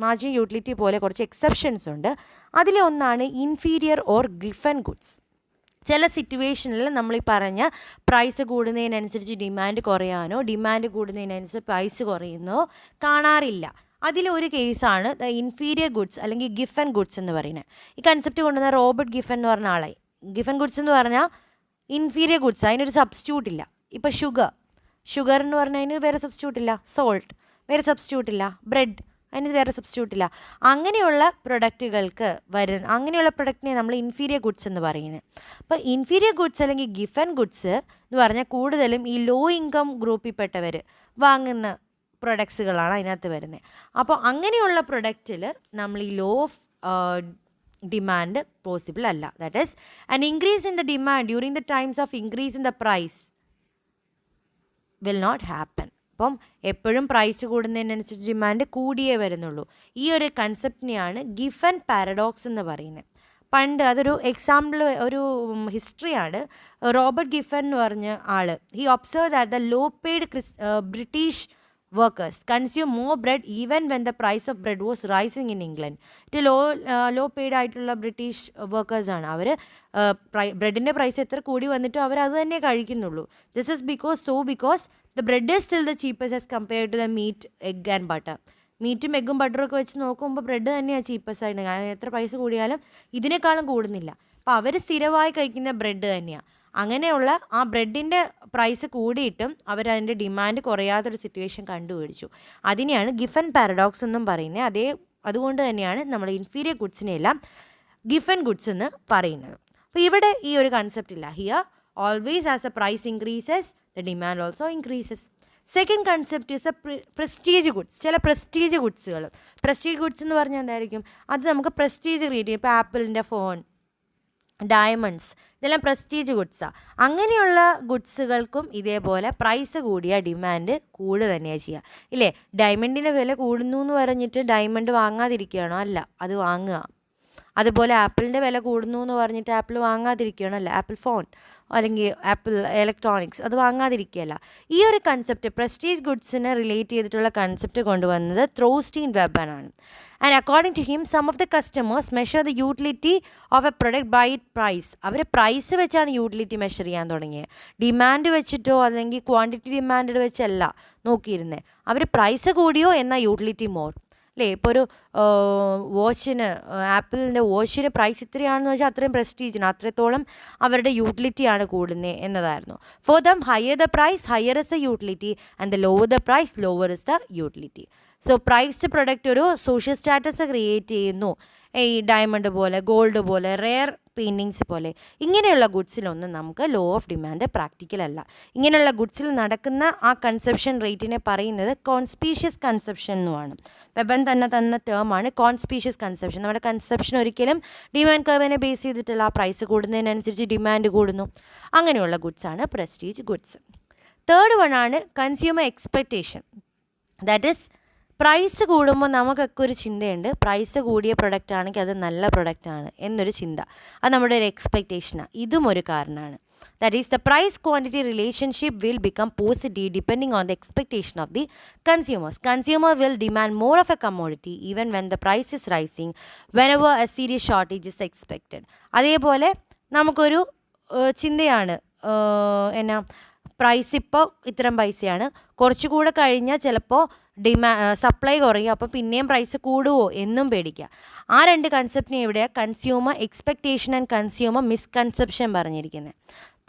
margin utility പോലെ കുറച്ച് exceptions ഉണ്ട്. അതിലൊന്നാണ് ഇൻഫീരിയർ ഓർ ഗിഫൻ ഗുഡ്സ്. ചില സിറ്റുവേഷനിൽ നമ്മൾ ഈ പറഞ്ഞ പ്രൈസ് കൂടുന്നതിനനുസരിച്ച് ഡിമാൻഡ് കുറയാനോ ഡിമാൻഡ് കൂടുന്നതിനനുസരിച്ച് പ്രൈസ് കുറയുന്നോ കാണാറില്ല. അതിലൊരു കേസാണ് ദ ഇൻഫീരിയർ ഗുഡ്സ് അല്ലെങ്കിൽ ഗിഫൻ ഗുഡ്സ് എന്ന് പറയുന്നത്. ഈ കൺസെപ്റ്റ് കൊണ്ടുവന്ന റോബർട്ട് ഗിഫൻ എന്ന് പറഞ്ഞ ആളായി. ഗിഫൻ ഗുഡ്സ് എന്ന് പറഞ്ഞാൽ ഇൻഫീരിയർ ഗുഡ്സ്, അതിനൊരു സബ്സ്റ്റിറ്റ്യൂട്ട് ഇല്ല. ഇപ്പോൾ ഷുഗർ എന്ന് പറഞ്ഞതിന് വേറെ സബ്സ്റ്റിറ്റ്യൂട്ട് ഇല്ല, സോൾട്ട് വേറെ സബ്സ്റ്റിറ്റ്യൂട്ട് ഇല്ല, ബ്രെഡ് അതിന് വേറെ സബ്സ്റ്റിറ്റ്യൂട്ട് ഇല്ല. അങ്ങനെയുള്ള പ്രൊഡക്റ്റുകൾക്ക് അങ്ങനെയുള്ള പ്രൊഡക്റ്റിനെ നമ്മൾ ഇൻഫീരിയർ ഗുഡ്സ് എന്ന് പറയുന്നത്. അപ്പോൾ ഇൻഫീരിയർ ഗുഡ്സ് അല്ലെങ്കിൽ ഗിഫൻ ഗുഡ്സ് എന്ന് പറഞ്ഞാൽ കൂടുതലും ഈ ലോ ഇൻകം ഗ്രൂപ്പിൽപ്പെട്ടവർ വാങ്ങുന്ന പ്രൊഡക്ട്സുകളാണ് അതിനകത്ത് വരുന്നത്. അപ്പോൾ അങ്ങനെയുള്ള പ്രൊഡക്റ്റിൽ നമ്മൾ ഈ ലോ ഓഫ് ഡിമാൻഡ് പോസിബിൾ അല്ല. That is an increase in the demand during the times of increase in the price will not happen. അപ്പം എപ്പോഴും പ്രൈസ് കൂടുന്നതിനനുസരിച്ച് ഡിമാൻഡ് കൂടിയേ വരുന്നുള്ളൂ. ഈ ഒരു കൺസെപ്റ്റിനെയാണ് ഗിഫൻ പാരഡോക്സ് എന്ന് പറയുന്നത്. പണ്ട് അതൊരു എക്സാമ്പിൾ, ഒരു ഹിസ്റ്ററിയാണ്. റോബർട്ട് ഗിഫൻ എന്ന് പറഞ്ഞ ആൾ, he observe that the low paid British workers consume more bread even when the price of bread was rising in England. ഇത് ലോ പെയ്ഡ് ആയിട്ടുള്ള ബ്രിട്ടീഷ് വർക്കേഴ്സാണ്. അവർ ബ്രെഡിൻ്റെ പ്രൈസ് എത്ര കൂടി വന്നിട്ടും അവർ അത് തന്നെ കഴിക്കുന്നുള്ളൂ. This is because the bread is still the cheapest as compared to the meat, egg and butter. മീറ്റും എഗ്ഗും ബട്ടറൊക്കെ വെച്ച് നോക്കുമ്പോൾ ബ്രെഡ് തന്നെയാണ് ചീപ്പസ്റ്റ് ആയിട്ട്. കാരണം എത്ര പൈസ കൂടിയാലും ഇതിനേക്കാളും കൂടുന്നില്ല. അപ്പോൾ അവർ സ്ഥിരമായി കഴിക്കുന്ന ബ്രെഡ് തന്നെയാണ്. അങ്ങനെയുള്ള ആ ബ്രെഡിൻ്റെ പ്രൈസ് കൂടിയിട്ടും അവരതിൻ്റെ ഡിമാൻഡ് കുറയാത്തൊരു സിറ്റുവേഷൻ കണ്ടുപിടിച്ചു. അതിനെയാണ് ഗിഫൻ പാരഡോക്സ് എന്നും പറയുന്നത്. അതുകൊണ്ട് തന്നെയാണ് നമ്മൾ ഇൻഫീരിയർ ഗുഡ്സിനെല്ലാം ഗിഫൻ ഗുഡ്സ് എന്ന് പറയുന്നത്. അപ്പോൾ ഇവിടെ ഈ ഒരു കൺസെപ്റ്റ് ഇല്ല. Here always as a price increases the demand also increases. Second concept is a prestige goods. ചില പ്രസ്റ്റീജ് ഗുഡ്സുകൾ, പ്രസ്റ്റീജ് ഗുഡ്സ് എന്ന് പറഞ്ഞാൽ എന്തായിരിക്കും, അത് നമുക്ക് പ്രസ്റ്റീജ് ക്രിയേറ്റ് ചെയ്യും. ഇപ്പോൾ ആപ്പിളിൻ്റെ ഫോൺ, ഡയമണ്ട്സ്, ഇതെല്ലാം പ്രസ്റ്റീജ് ഗുഡ്സാണ്. അങ്ങനെയുള്ള ഗുഡ്സുകൾക്കും ഇതേപോലെ പ്രൈസ് കൂടിയ ഡിമാൻഡ് കൂടുക തന്നെയാണ് ചെയ്യുക. ഇല്ലേ, ഡയമണ്ടിൻ്റെ വില കൂടുന്നു എന്ന് പറഞ്ഞിട്ട് ഡയമണ്ട് വാങ്ങാതിരിക്കുകയാണോ? അല്ല, അത് വാങ്ങുക. അതുപോലെ ആപ്പിളിൻ്റെ വില കൂടുന്നു എന്ന് പറഞ്ഞിട്ട് ആപ്പിൾ വാങ്ങാതിരിക്കുകയാണല്ലോ, ആപ്പിൾ ഫോൺ അല്ലെങ്കിൽ ആപ്പിൾ ഇലക്ട്രോണിക്സ് അത് വാങ്ങാതിരിക്കുകയല്ല. ഈ ഒരു കൺസെപ്റ്റ് പ്രസ്റ്റീജ് ഗുഡ്സിനെ റിലേറ്റ് ചെയ്തിട്ടുള്ള കൺസെപ്റ്റ് കൊണ്ടുവന്നത് ത്രോസ്റ്റീൻ വെബനാണ്. And according to him some of the customers measure the utility of a product by it price. അവർ പ്രൈസ് വെച്ചാണ് യൂട്ടിലിറ്റി മെഷർ ചെയ്യാൻ തുടങ്ങിയത്. ഡിമാൻഡ് വെച്ചിട്ടോ അല്ലെങ്കിൽ ക്വാണ്ടിറ്റി ഡിമാൻഡ് വെച്ചല്ല നോക്കിയിരുന്നത്. അവർ പ്രൈസ് കൂടിയോ എന്നാൽ യൂട്ടിലിറ്റി മോർ അല്ലേ. ഇപ്പോൾ ഒരു വാച്ചിന്, ആപ്പിളിൻ്റെ വാച്ചിന് പ്രൈസ് ഇത്രയാണെന്ന് വെച്ചാൽ അത്രയും പ്രസ്റ്റീജിന്, അത്രത്തോളം അവരുടെ യൂട്ടിലിറ്റിയാണ് കൂടുന്നത് എന്നതായിരുന്നു. For them higher the price higher is the utility and the lower the price lower is the utility. So price product ഒരു സോഷ്യൽ സ്റ്റാറ്റസ് ക്രിയേറ്റ് ചെയ്യുന്നു. ഈ ഡയമണ്ട് പോലെ, ഗോൾഡ് പോലെ, റെയർ പെയിൻറ്റിങ്സ് പോലെ ഇങ്ങനെയുള്ള ഗുഡ്സിലൊന്നും നമുക്ക് ലോ ഓഫ് ഡിമാൻഡ് പ്രാക്ടിക്കൽ അല്ല. ഇങ്ങനെയുള്ള ഗുഡ്സിൽ നടക്കുന്ന ആ കൺസെപ്ഷൻ റേറ്റിനെ പറയുന്നത് കോൺസ്പീഷ്യസ് കൺസെപ്ഷൻ എന്നുമാണ്. വെബൻ തന്നെ തന്ന ടേമാണ് കോൺസ്പീഷ്യസ് കൺസെപ്ഷൻ. നമ്മുടെ കൺസെപ്ഷൻ ഒരിക്കലും ഡിമാൻഡ് കർവിനെ ബേസ് ചെയ്തിട്ടുള്ള ആ പ്രൈസ് കൂടുന്നതിനനുസരിച്ച് ഡിമാൻഡ് കൂടുന്നു. അങ്ങനെയുള്ള ഗുഡ്സാണ് പ്രസ്റ്റീജ് ഗുഡ്സ്. തേർഡ് വൺ ആണ് consumer expectation. That is price കൂടുമ്പോൾ നമുക്കൊക്കെ ഒരു ചിന്തയുണ്ട്, പ്രൈസ് കൂടിയ പ്രൊഡക്റ്റ് ആണെങ്കിൽ അത് നല്ല പ്രൊഡക്റ്റാണ് എന്നൊരു ചിന്ത. അത് നമ്മുടെ ഒരു എക്സ്പെക്റ്റേഷനാണ്. ഇതും ഒരു കാരണമാണ്. That is the price quantity relationship will become positive depending on the expectation of the consumers. Consumer will demand more of a commodity even when the price is rising whenever a serious shortage is expected. അതേപോലെ നമുക്കൊരു ചിന്തയാണ്, എന്നാ price ഇപ്പോൾ ഇത്രയും പൈസയാണ്, കുറച്ചുകൂടെ കഴിഞ്ഞാൽ ചിലപ്പോൾ സപ്ലൈ കുറയും, അപ്പോൾ പിന്നെയും പ്രൈസ് കൂടുമോ എന്നും പേടിക്കുക. ആ രണ്ട് കൺസെപ്റ്റിനെ ഇവിടെ consumer expectation and consumer misconception പറഞ്ഞിരിക്കുന്നത്.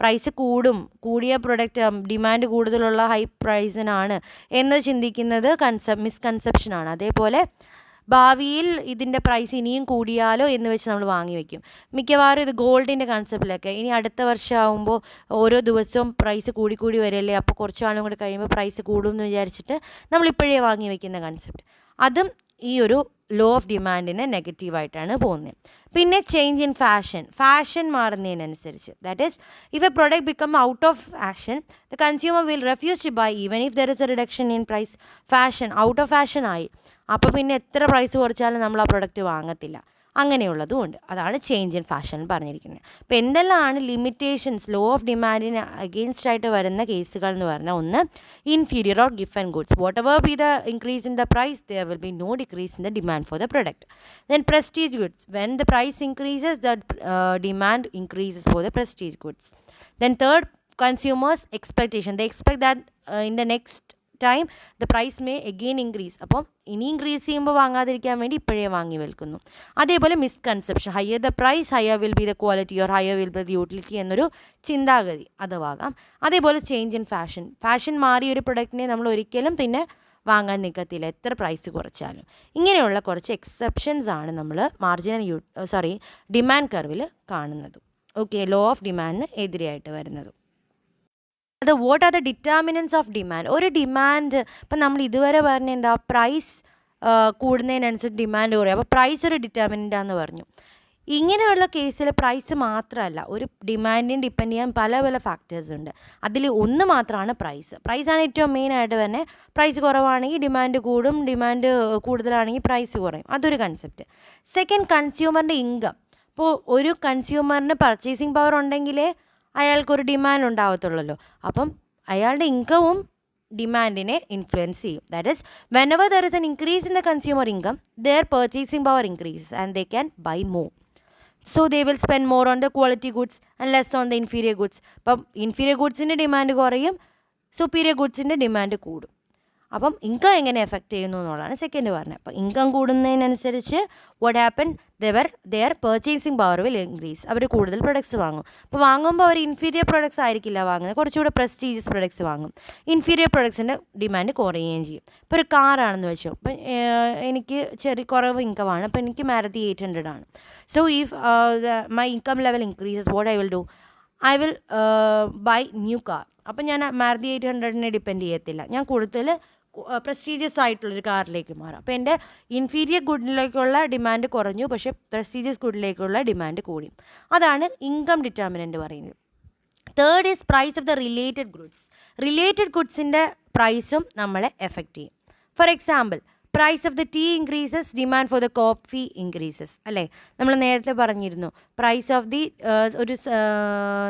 പ്രൈസ് കൂടിയ പ്രൊഡക്റ്റ് ഡിമാൻഡ് കൂടുതലുള്ള ഹൈ പ്രൈസിനാണ് എന്ന് ചിന്തിക്കുന്നത് മിസ്കൺസെപ്ഷനാണ്. അതേപോലെ ഭാവിയിൽ ഇതിൻ്റെ പ്രൈസ് ഇനിയും കൂടിയാലോ എന്ന് വെച്ച് നമ്മൾ വാങ്ങി വയ്ക്കും. മിക്കവാറും ഇത് ഗോൾഡിൻ്റെ കൺസെപ്റ്റിലൊക്കെ ഇനി അടുത്ത വർഷമാകുമ്പോൾ ഓരോ ദിവസവും പ്രൈസ് കൂടി വരില്ലേ, അപ്പോൾ കുറച്ച് നാളും കൂടി കഴിയുമ്പോൾ പ്രൈസ് കൂടുമെന്ന് വിചാരിച്ചിട്ട് നമ്മളിപ്പോഴേ വാങ്ങി വയ്ക്കുന്ന കൺസെപ്റ്റ്, അതും ഈ ഒരു ലോ ഓഫ് ഡിമാൻഡിന് നെഗറ്റീവായിട്ടാണ് പോകുന്നത്. പിന്നെ ചേഞ്ച് ഇൻ ഫാഷൻ മാറുന്നതിനനുസരിച്ച്, that is if a product become out of fashion the consumer will refuse to buy even if there is a reduction in price. Fashion out of fashion ആയി, അപ്പോൾ പിന്നെ എത്ര price കുറച്ചാലും നമ്മൾ ആ product വാങ്ങത്തില്ല. അങ്ങനെയുള്ളതും ഉണ്ട്. അതാണ് change in fashion പറഞ്ഞിരിക്കുന്നത്. അപ്പോൾ എന്തെല്ലാമാണ് ലിമിറ്റേഷൻസ് ലോ ഓഫ് ഡിമാൻഡിന് അഗെയിൻസ്റ്റ് ആയിട്ട് വരുന്ന കേസുകൾ എന്ന് പറഞ്ഞാൽ, ഒന്ന് inferior or gift and goods. Whatever be the increase in the price there will be no decrease in the demand for the product. Then prestige goods. When the price increases the demand increases for the prestige goods. Then third consumers expectation. The expect that in the next time the price may again increase. അപ്പം ഇനി increase ചെയ്യുമ്പോൾ വാങ്ങാതിരിക്കാൻ വേണ്ടി ഇപ്പോഴേ വാങ്ങി വെക്കുന്നു. അതേപോലെ misconception, higher the price higher will be the quality or higher will be the utility എന്നൊരു ചിന്താഗതി അതുവാകാം. അതേപോലെ ചേഞ്ച് ഇൻ ഫാഷൻ മാറിയ ഒരു പ്രൊഡക്റ്റിനെ നമ്മൾ ഒരിക്കലും പിന്നെ വാങ്ങാൻ നിൽക്കത്തില്ല എത്ര പ്രൈസ് കുറച്ചാലും. ഇങ്ങനെയുള്ള കുറച്ച് എക്സെപ്ഷൻസ് ആണ് നമ്മൾ ഡിമാൻഡ് കർവിൽ കാണുന്നത്. ഓക്കെ, ലോ ഓഫ് ഡിമാൻഡിന് എതിരെയായിട്ട് വരുന്നത്. അത് what are the determinants of demand. ഒരു ഡിമാൻഡ് ഇപ്പം നമ്മൾ ഇതുവരെ പറഞ്ഞ എന്താ, പ്രൈസ് കൂടുന്നതിനനുസരിച്ച് ഡിമാൻഡ് കുറയും, അപ്പോൾ പ്രൈസ് ഒരു ഡിറ്റർമിനൻ്റാന്ന് പറഞ്ഞു. ഇങ്ങനെയുള്ള കേസിൽ പ്രൈസ് മാത്രമല്ല, ഒരു ഡിമാൻഡിനെ ഡിപ്പെൻഡ് ചെയ്യാൻ പല പല ഫാക്ടേഴ്സ് ഉണ്ട്. അതിൽ ഒന്ന് മാത്രമാണ് പ്രൈസാണ് ഏറ്റവും മെയിനായിട്ട് തന്നെ. പ്രൈസ് കുറവാണെങ്കിൽ ഡിമാൻഡ് കൂടും, ഡിമാൻഡ് കൂടുതലാണെങ്കിൽ പ്രൈസ് കുറയും. അതൊരു കൺസെപ്റ്റ്. Second, കൺസ്യൂമറിൻ്റെ income. ഇപ്പോൾ ഒരു കൺസ്യൂമറിന് പർച്ചേസിങ് പവർ ഉണ്ടെങ്കിലേ അയാൾക്കൊരു ഡിമാൻഡ് ഉണ്ടാവത്തുള്ളല്ലോ. അപ്പം അയാളുടെ ഇൻകവും ഡിമാൻഡിനെ ഇൻഫ്ലുവൻസ് ചെയ്യും. That is whenever there is an increase in the consumer income their purchasing power increases and they can buy more. So they will spend more on the quality goods and less on the inferior goods. അപ്പം inferior ഗുഡ്സിൻ്റെ demand കുറയും, superior ഗുഡ്സിൻ്റെ demand കൂടും. അപ്പം income എങ്ങനെ effect ചെയ്യുന്നു എന്നുള്ളതാണ് second പറഞ്ഞത്. അപ്പം ഇൻകം കൂടുന്നതിനനുസരിച്ച് what happen, their purchasing power will increase. അവർ കൂടുതൽ പ്രൊഡക്ട്സ് വാങ്ങും. അപ്പോൾ വാങ്ങുമ്പോൾ അവർ ഇൻഫീരിയർ പ്രൊഡക്ട്സ് ആയിരിക്കില്ല വാങ്ങുന്നത്, കുറച്ചുകൂടെ പ്രസ്റ്റീജിയസ് പ്രൊഡക്ട്സ് വാങ്ങും. ഇൻഫീരിയർ പ്രൊഡക്ട്സിൻ്റെ ഡിമാൻഡ് കുറയുകയും ചെയ്യും. ഇപ്പോൾ ഒരു കാറാണെന്ന് വെച്ചോ, അപ്പം എനിക്ക് കുറവ് ഇൻകമാണ്, അപ്പോൾ എനിക്ക് മാരുതി 800 ആണ്. So if my income level increases, what I will do, I will buy new car. അപ്പം ഞാൻ മാരുതി 800 ഡിപ്പെൻഡ് ചെയ്യത്തില്ല, ഞാൻ കൂടുതൽ പ്രസ്റ്റീജിയസ് ആയിട്ടുള്ളൊരു കാറിലേക്ക് മാറാം. അപ്പോൾ എൻ്റെ ഇൻഫീരിയർ ഗുഡിലേക്കുള്ള ഡിമാൻഡ് കുറഞ്ഞു, പക്ഷേ പ്രസ്റ്റീജിയസ് ഗുഡിലേക്കുള്ള ഡിമാൻഡ് കൂടി. അതാണ് ഇൻകം ഡിറ്റർമിനൻ്റ് പറയുന്നത്. Third is price of the related goods. Related ഗുഡ്സിൻ്റെ പ്രൈസും നമ്മളെ എഫക്റ്റ് ചെയ്യും. For example, price of the tea increases, demand for the coffee increases അല്ലേ. നമ്മൾ നേരത്തെ പറഞ്ഞിരുന്നു പ്രൈസ് ഓഫ് ദി ഒരു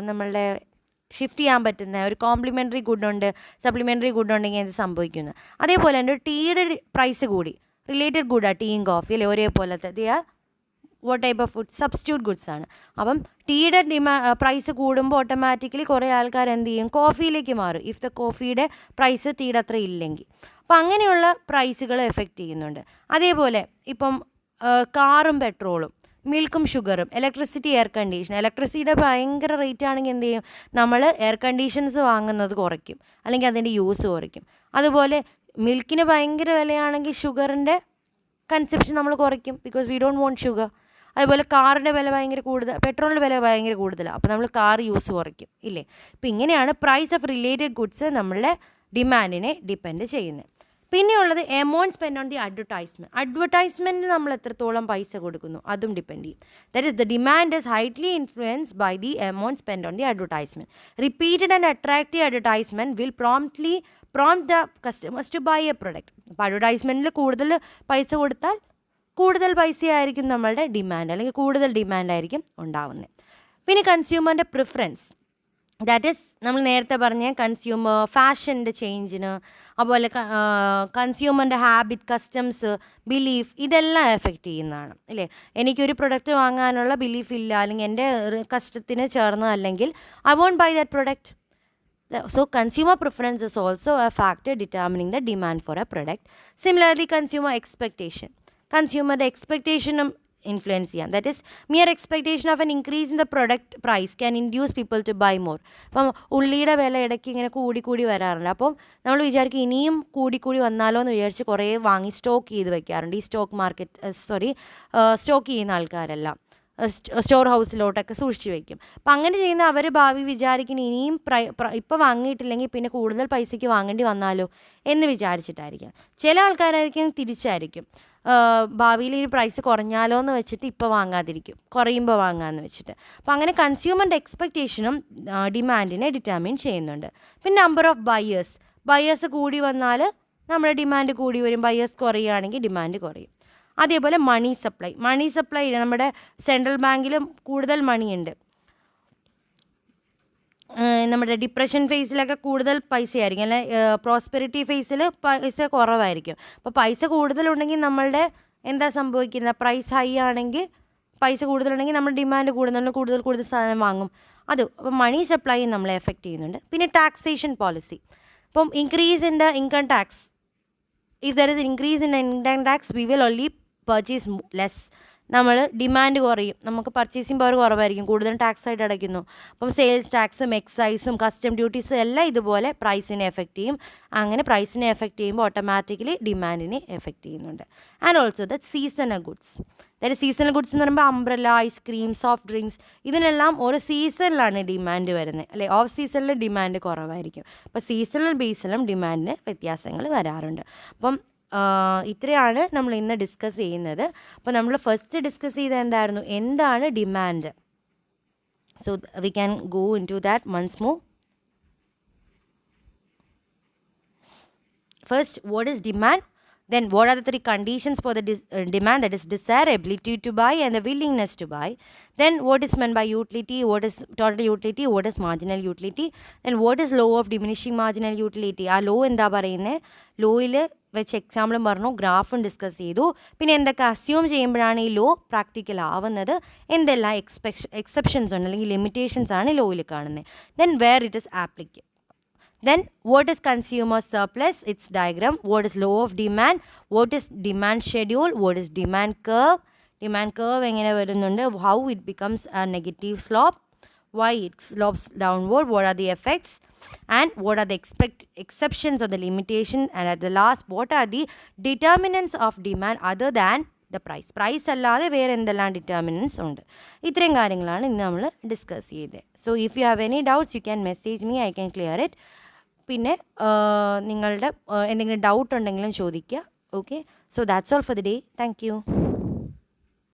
നമ്മളുടെ ഷിഫ്റ്റ് ചെയ്യാൻ പറ്റുന്ന ഒരു കോംപ്ലിമെൻ്ററി ഗുഡുണ്ട്, സപ്ലിമെൻ്ററി ഗുഡുണ്ടെങ്കിൽ എന്ത് സംഭവിക്കുന്നു. അതേപോലെ തന്നെ ഒരു ടീയുടെ പ്രൈസ് കൂടി, റിലേറ്റഡ് ഗുഡാണ് ടീയും കോഫി അല്ലേ, ഒരേപോലത്തെ they are what type of food, substitute goods ആണ്. അപ്പം ടീയുടെ പ്രൈസ് കൂടുമ്പോൾ ഓട്ടോമാറ്റിക്കലി കുറേ ആൾക്കാർ എന്ത് ചെയ്യും, കോഫിയിലേക്ക് മാറും ഇഫ് ദ കോഫിയുടെ പ്രൈസ് ടീയുടെ അത്ര ഇല്ലെങ്കിൽ. അപ്പം അങ്ങനെയുള്ള പ്രൈസുകൾ എഫക്റ്റ് ചെയ്യുന്നുണ്ട്. അതേപോലെ ഇപ്പം കാറും പെട്രോളും, മിൽക്കും ഷുഗറും, ഇലക്ട്രിസിറ്റി, എയർ കണ്ടീഷൻ. ഇലക്ട്രിസിറ്റിയുടെ ഭയങ്കര റേറ്റ് ആണെങ്കിൽ എന്ത് ചെയ്യും, നമ്മൾ എയർ കണ്ടീഷൻസ് വാങ്ങുന്നത് കുറയ്ക്കും അല്ലെങ്കിൽ അതിൻ്റെ യൂസ് കുറയ്ക്കും. അതുപോലെ മിൽക്കിന് ഭയങ്കര വിലയാണെങ്കിൽ ഷുഗറിൻ്റെ കൺസെപ്ഷൻ നമ്മൾ കുറയ്ക്കും, because we don't want sugar. അതുപോലെ കാറിൻ്റെ വില ഭയങ്കര കൂടുതൽ, പെട്രോളിൻ്റെ വില ഭയങ്കര കൂടുതലാണ്, അപ്പോൾ നമ്മൾ കാർ യൂസ് കുറയ്ക്കും ഇല്ലേ. അപ്പോൾ ഇങ്ങനെയാണ് പ്രൈസ് ഓഫ് റിലേറ്റഡ് ഗുഡ്സ് നമ്മളുടെ ഡിമാൻഡിനെ ഡിപ്പെൻഡ് ചെയ്യുന്നത്. പിന്നെയുള്ളത് amount spend on the advertisement. അഡ്വർടൈസ്മെൻറ്റിന് നമ്മൾ എത്രത്തോളം പൈസ കൊടുക്കുന്നു അതും ഡിപ്പെൻഡ് ചെയ്യും. That is the demand is highly influenced by the amount spend on the advertisement. Repeated and attractive advertisement will prompt the customers to buy a product. അപ്പോൾ അഡ്വർടൈസ്മെൻറ്റിൽ കൂടുതൽ പൈസ കൊടുത്താൽ കൂടുതൽ പൈസയായിരിക്കും നമ്മളുടെ ഡിമാൻഡ്, അല്ലെങ്കിൽ കൂടുതൽ ഡിമാൻഡായിരിക്കും ഉണ്ടാവുന്നത്. പിന്നെ കൺസ്യൂമറിൻ്റെ പ്രിഫറൻസ്, ദാറ്റ് ഈസ് നമ്മൾ നേരത്തെ പറഞ്ഞ കൺസ്യൂമർ ഫാഷൻ്റെ ചേഞ്ചിന്, അതുപോലെ കൺസ്യൂമറിൻ്റെ ഹാബിറ്റ്, കസ്റ്റംസ്, ബിലീഫ്, ഇതെല്ലാം എഫക്റ്റ് ചെയ്യുന്നതാണ് അല്ലേ. എനിക്കൊരു പ്രൊഡക്റ്റ് വാങ്ങാനുള്ള ബിലീഫ് ഇല്ല, അല്ലെങ്കിൽ എൻ്റെ കഷ്ടത്തിന് ചേർന്നതല്ലെങ്കിൽ I won't buy that product. So consumer preference is also a factor determining the demand for a product. Similarly, consumer expectation. Consumer expectation influence ചെയ്യാം. That is, mere expectation of an increase in the product price can induce people to buy more. അപ്പം ഉള്ളിയുടെ വില ഇടയ്ക്ക് ഇങ്ങനെ കൂടി വരാറുണ്ട്. അപ്പം നമ്മൾ വിചാരിക്കും ഇനിയും കൂടി വന്നാലോ എന്ന് വിചാരിച്ച് കുറേ വാങ്ങി സ്റ്റോക്ക് ചെയ്ത് വെക്കാറുണ്ട്. ഈ സ്റ്റോക്ക് ചെയ്യുന്ന ആൾക്കാരെല്ലാം സ്റ്റോർ ഹൗസിലോട്ടൊക്കെ സൂക്ഷിച്ച് വയ്ക്കും. അപ്പം അങ്ങനെ ചെയ്യുന്ന അവർ ഭാവി വിചാരിക്കുന്ന ഇനിയും ഇപ്പോൾ വാങ്ങിയിട്ടില്ലെങ്കിൽ പിന്നെ കൂടുതൽ പൈസയ്ക്ക് വാങ്ങേണ്ടി വന്നാലോ എന്ന് വിചാരിച്ചിട്ടായിരിക്കും. ചില ആൾക്കാരായിരിക്കും തിരിച്ചായിരിക്കും, ഭാവിയിൽ ഈ പ്രൈസ് കുറഞ്ഞാലോ എന്ന് വെച്ചിട്ട് ഇപ്പോൾ വാങ്ങാതിരിക്കും, കുറയുമ്പോൾ വാങ്ങാമെന്ന് വെച്ചിട്ട്. അപ്പോൾ അങ്ങനെ കൺസ്യൂമറിൻ്റെ എക്സ്പെക്റ്റേഷനും ഡിമാൻഡിനെ ഡിറ്റർമിൻ ചെയ്യുന്നുണ്ട്. പിന്നെ നമ്പർ ഓഫ് ബയേഴ്സ് കൂടി വന്നാൽ നമ്മുടെ ഡിമാൻഡ് കൂടി വരും, ബയേഴ്സ് കുറയുകയാണെങ്കിൽ ഡിമാൻഡ് കുറയും. അതേപോലെ മണി സപ്ലൈ നമ്മുടെ സെൻട്രൽ ബാങ്കിലും കൂടുതൽ മണിയുണ്ട്. നമ്മുടെ ഡിപ്രഷൻ ഫേസിലൊക്കെ കൂടുതൽ പൈസയായിരിക്കും, അല്ലെ പ്രോസ്പെരിറ്റി ഫേസിൽ പൈസ കുറവായിരിക്കും. അപ്പോൾ പൈസ കൂടുതലുണ്ടെങ്കിൽ നമ്മളുടെ എന്താ സംഭവിക്കുന്നത്, പ്രൈസ് ഹൈ ആണെങ്കിൽ പൈസ കൂടുതലുണ്ടെങ്കിൽ നമ്മൾ ഡിമാൻഡ് കൂടുന്നുണ്ട്, കൂടുതൽ സാധനം വാങ്ങും. അപ്പോൾ മണി സപ്ലൈ നമ്മളെ എഫക്റ്റ് ചെയ്യുന്നുണ്ട്. പിന്നെ ടാക്സേഷൻ പോളിസി. ഇപ്പം increase in the income tax, if there is increase in the income tax we will only purchase less. നമ്മൾ ഡിമാൻഡ് കുറയും, നമുക്ക് പർച്ചേസിങ് പവർ കുറവായിരിക്കും, കൂടുതലും ടാക്സ് ആയിട്ട് അടയ്ക്കുന്നു. അപ്പം സെയിൽസ് ടാക്സും എക്സൈസും കസ്റ്റം ഡ്യൂട്ടീസും എല്ലാം ഇതുപോലെ പ്രൈസിനെ എഫക്റ്റ് ചെയ്യും. അങ്ങനെ പ്രൈസിനെ എഫക്റ്റ് ചെയ്യുമ്പോൾ ഓട്ടോമാറ്റിക്കലി ഡിമാൻഡിനെ എഫക്റ്റ് ചെയ്യുന്നുണ്ട്. And also that seasonal goods. അതായത് സീസണൽ ഗുഡ്സ് എന്ന് പറയുമ്പോൾ അംബ്രല്ല, ഐസ്ക്രീം, സോഫ്റ്റ് ഡ്രിങ്ക്സ്, ഇതിനെല്ലാം ഓരോ സീസണിലാണ് ഡിമാൻഡ് വരുന്നത് അല്ലേ. ഓഫ് സീസണിൽ ഡിമാൻഡ് കുറവായിരിക്കും. അപ്പോൾ സീസണൽ ബേസിലും ഡിമാൻഡിന് വ്യത്യാസങ്ങൾ വരാറുണ്ട്. അപ്പം ഇത്രയാണ് നമ്മൾ ഇന്ന് ഡിസ്കസ് ചെയ്യുന്നത്. അപ്പോൾ നമ്മൾ ഫസ്റ്റ് ഡിസ്കസ് ചെയ്ത എന്താണ് demand. So we can go into that once more. First, what is demand? Then what are the three conditions for the demand? That is desirability to buy and the willingness to buy. Then what is meant by utility? What is total utility? What is marginal utility? Then what is law of diminishing marginal utility? ആ law എന്താ പറയുന്നത്? ലോയിൽ വെച്ച് എക്സാമ്പിളും പറഞ്ഞു, ഗ്രാഫും discuss ചെയ്തു. പിന്നെ എന്തൊക്കെ assume ചെയ്യുമ്പോഴാണ് ഈ ലോ പ്രാക്ടിക്കൽ ആവുന്നത്, എന്തെല്ലാം എക്സെപ്ഷൻസ് ഉണ്ട് അല്ലെങ്കിൽ ലിമിറ്റേഷൻസ് ആണ് ലോയിൽ കാണുന്നത്. Then where it is applicable. Then what is consumer surplus? Its diagram. What is law of demand? What is demand schedule? What is demand curve? Demand curve എങ്ങനെ വരുന്നുണ്ട്? How it becomes a negative slope? Why it slopes downward? What are the effects? And what are the exceptions or the limitation? And at the last, what are the determinants of demand other than the price? Price അല്ലാതെ വേറെ എന്തെല്ലാം determinants ഉണ്ട്? ഇത്രയും കാര്യങ്ങളാണ് ഇന്ന് നമ്മൾ discuss ചെയ്തത്. So if you have any doubts you can message me, I can clear it. പിന്നെ നിങ്ങളുടെ എന്തെങ്കിലും ഡൗട്ട് ഉണ്ടെങ്കിലും ചോദിക്കുക. Okay, so that's all for the day. Thank you.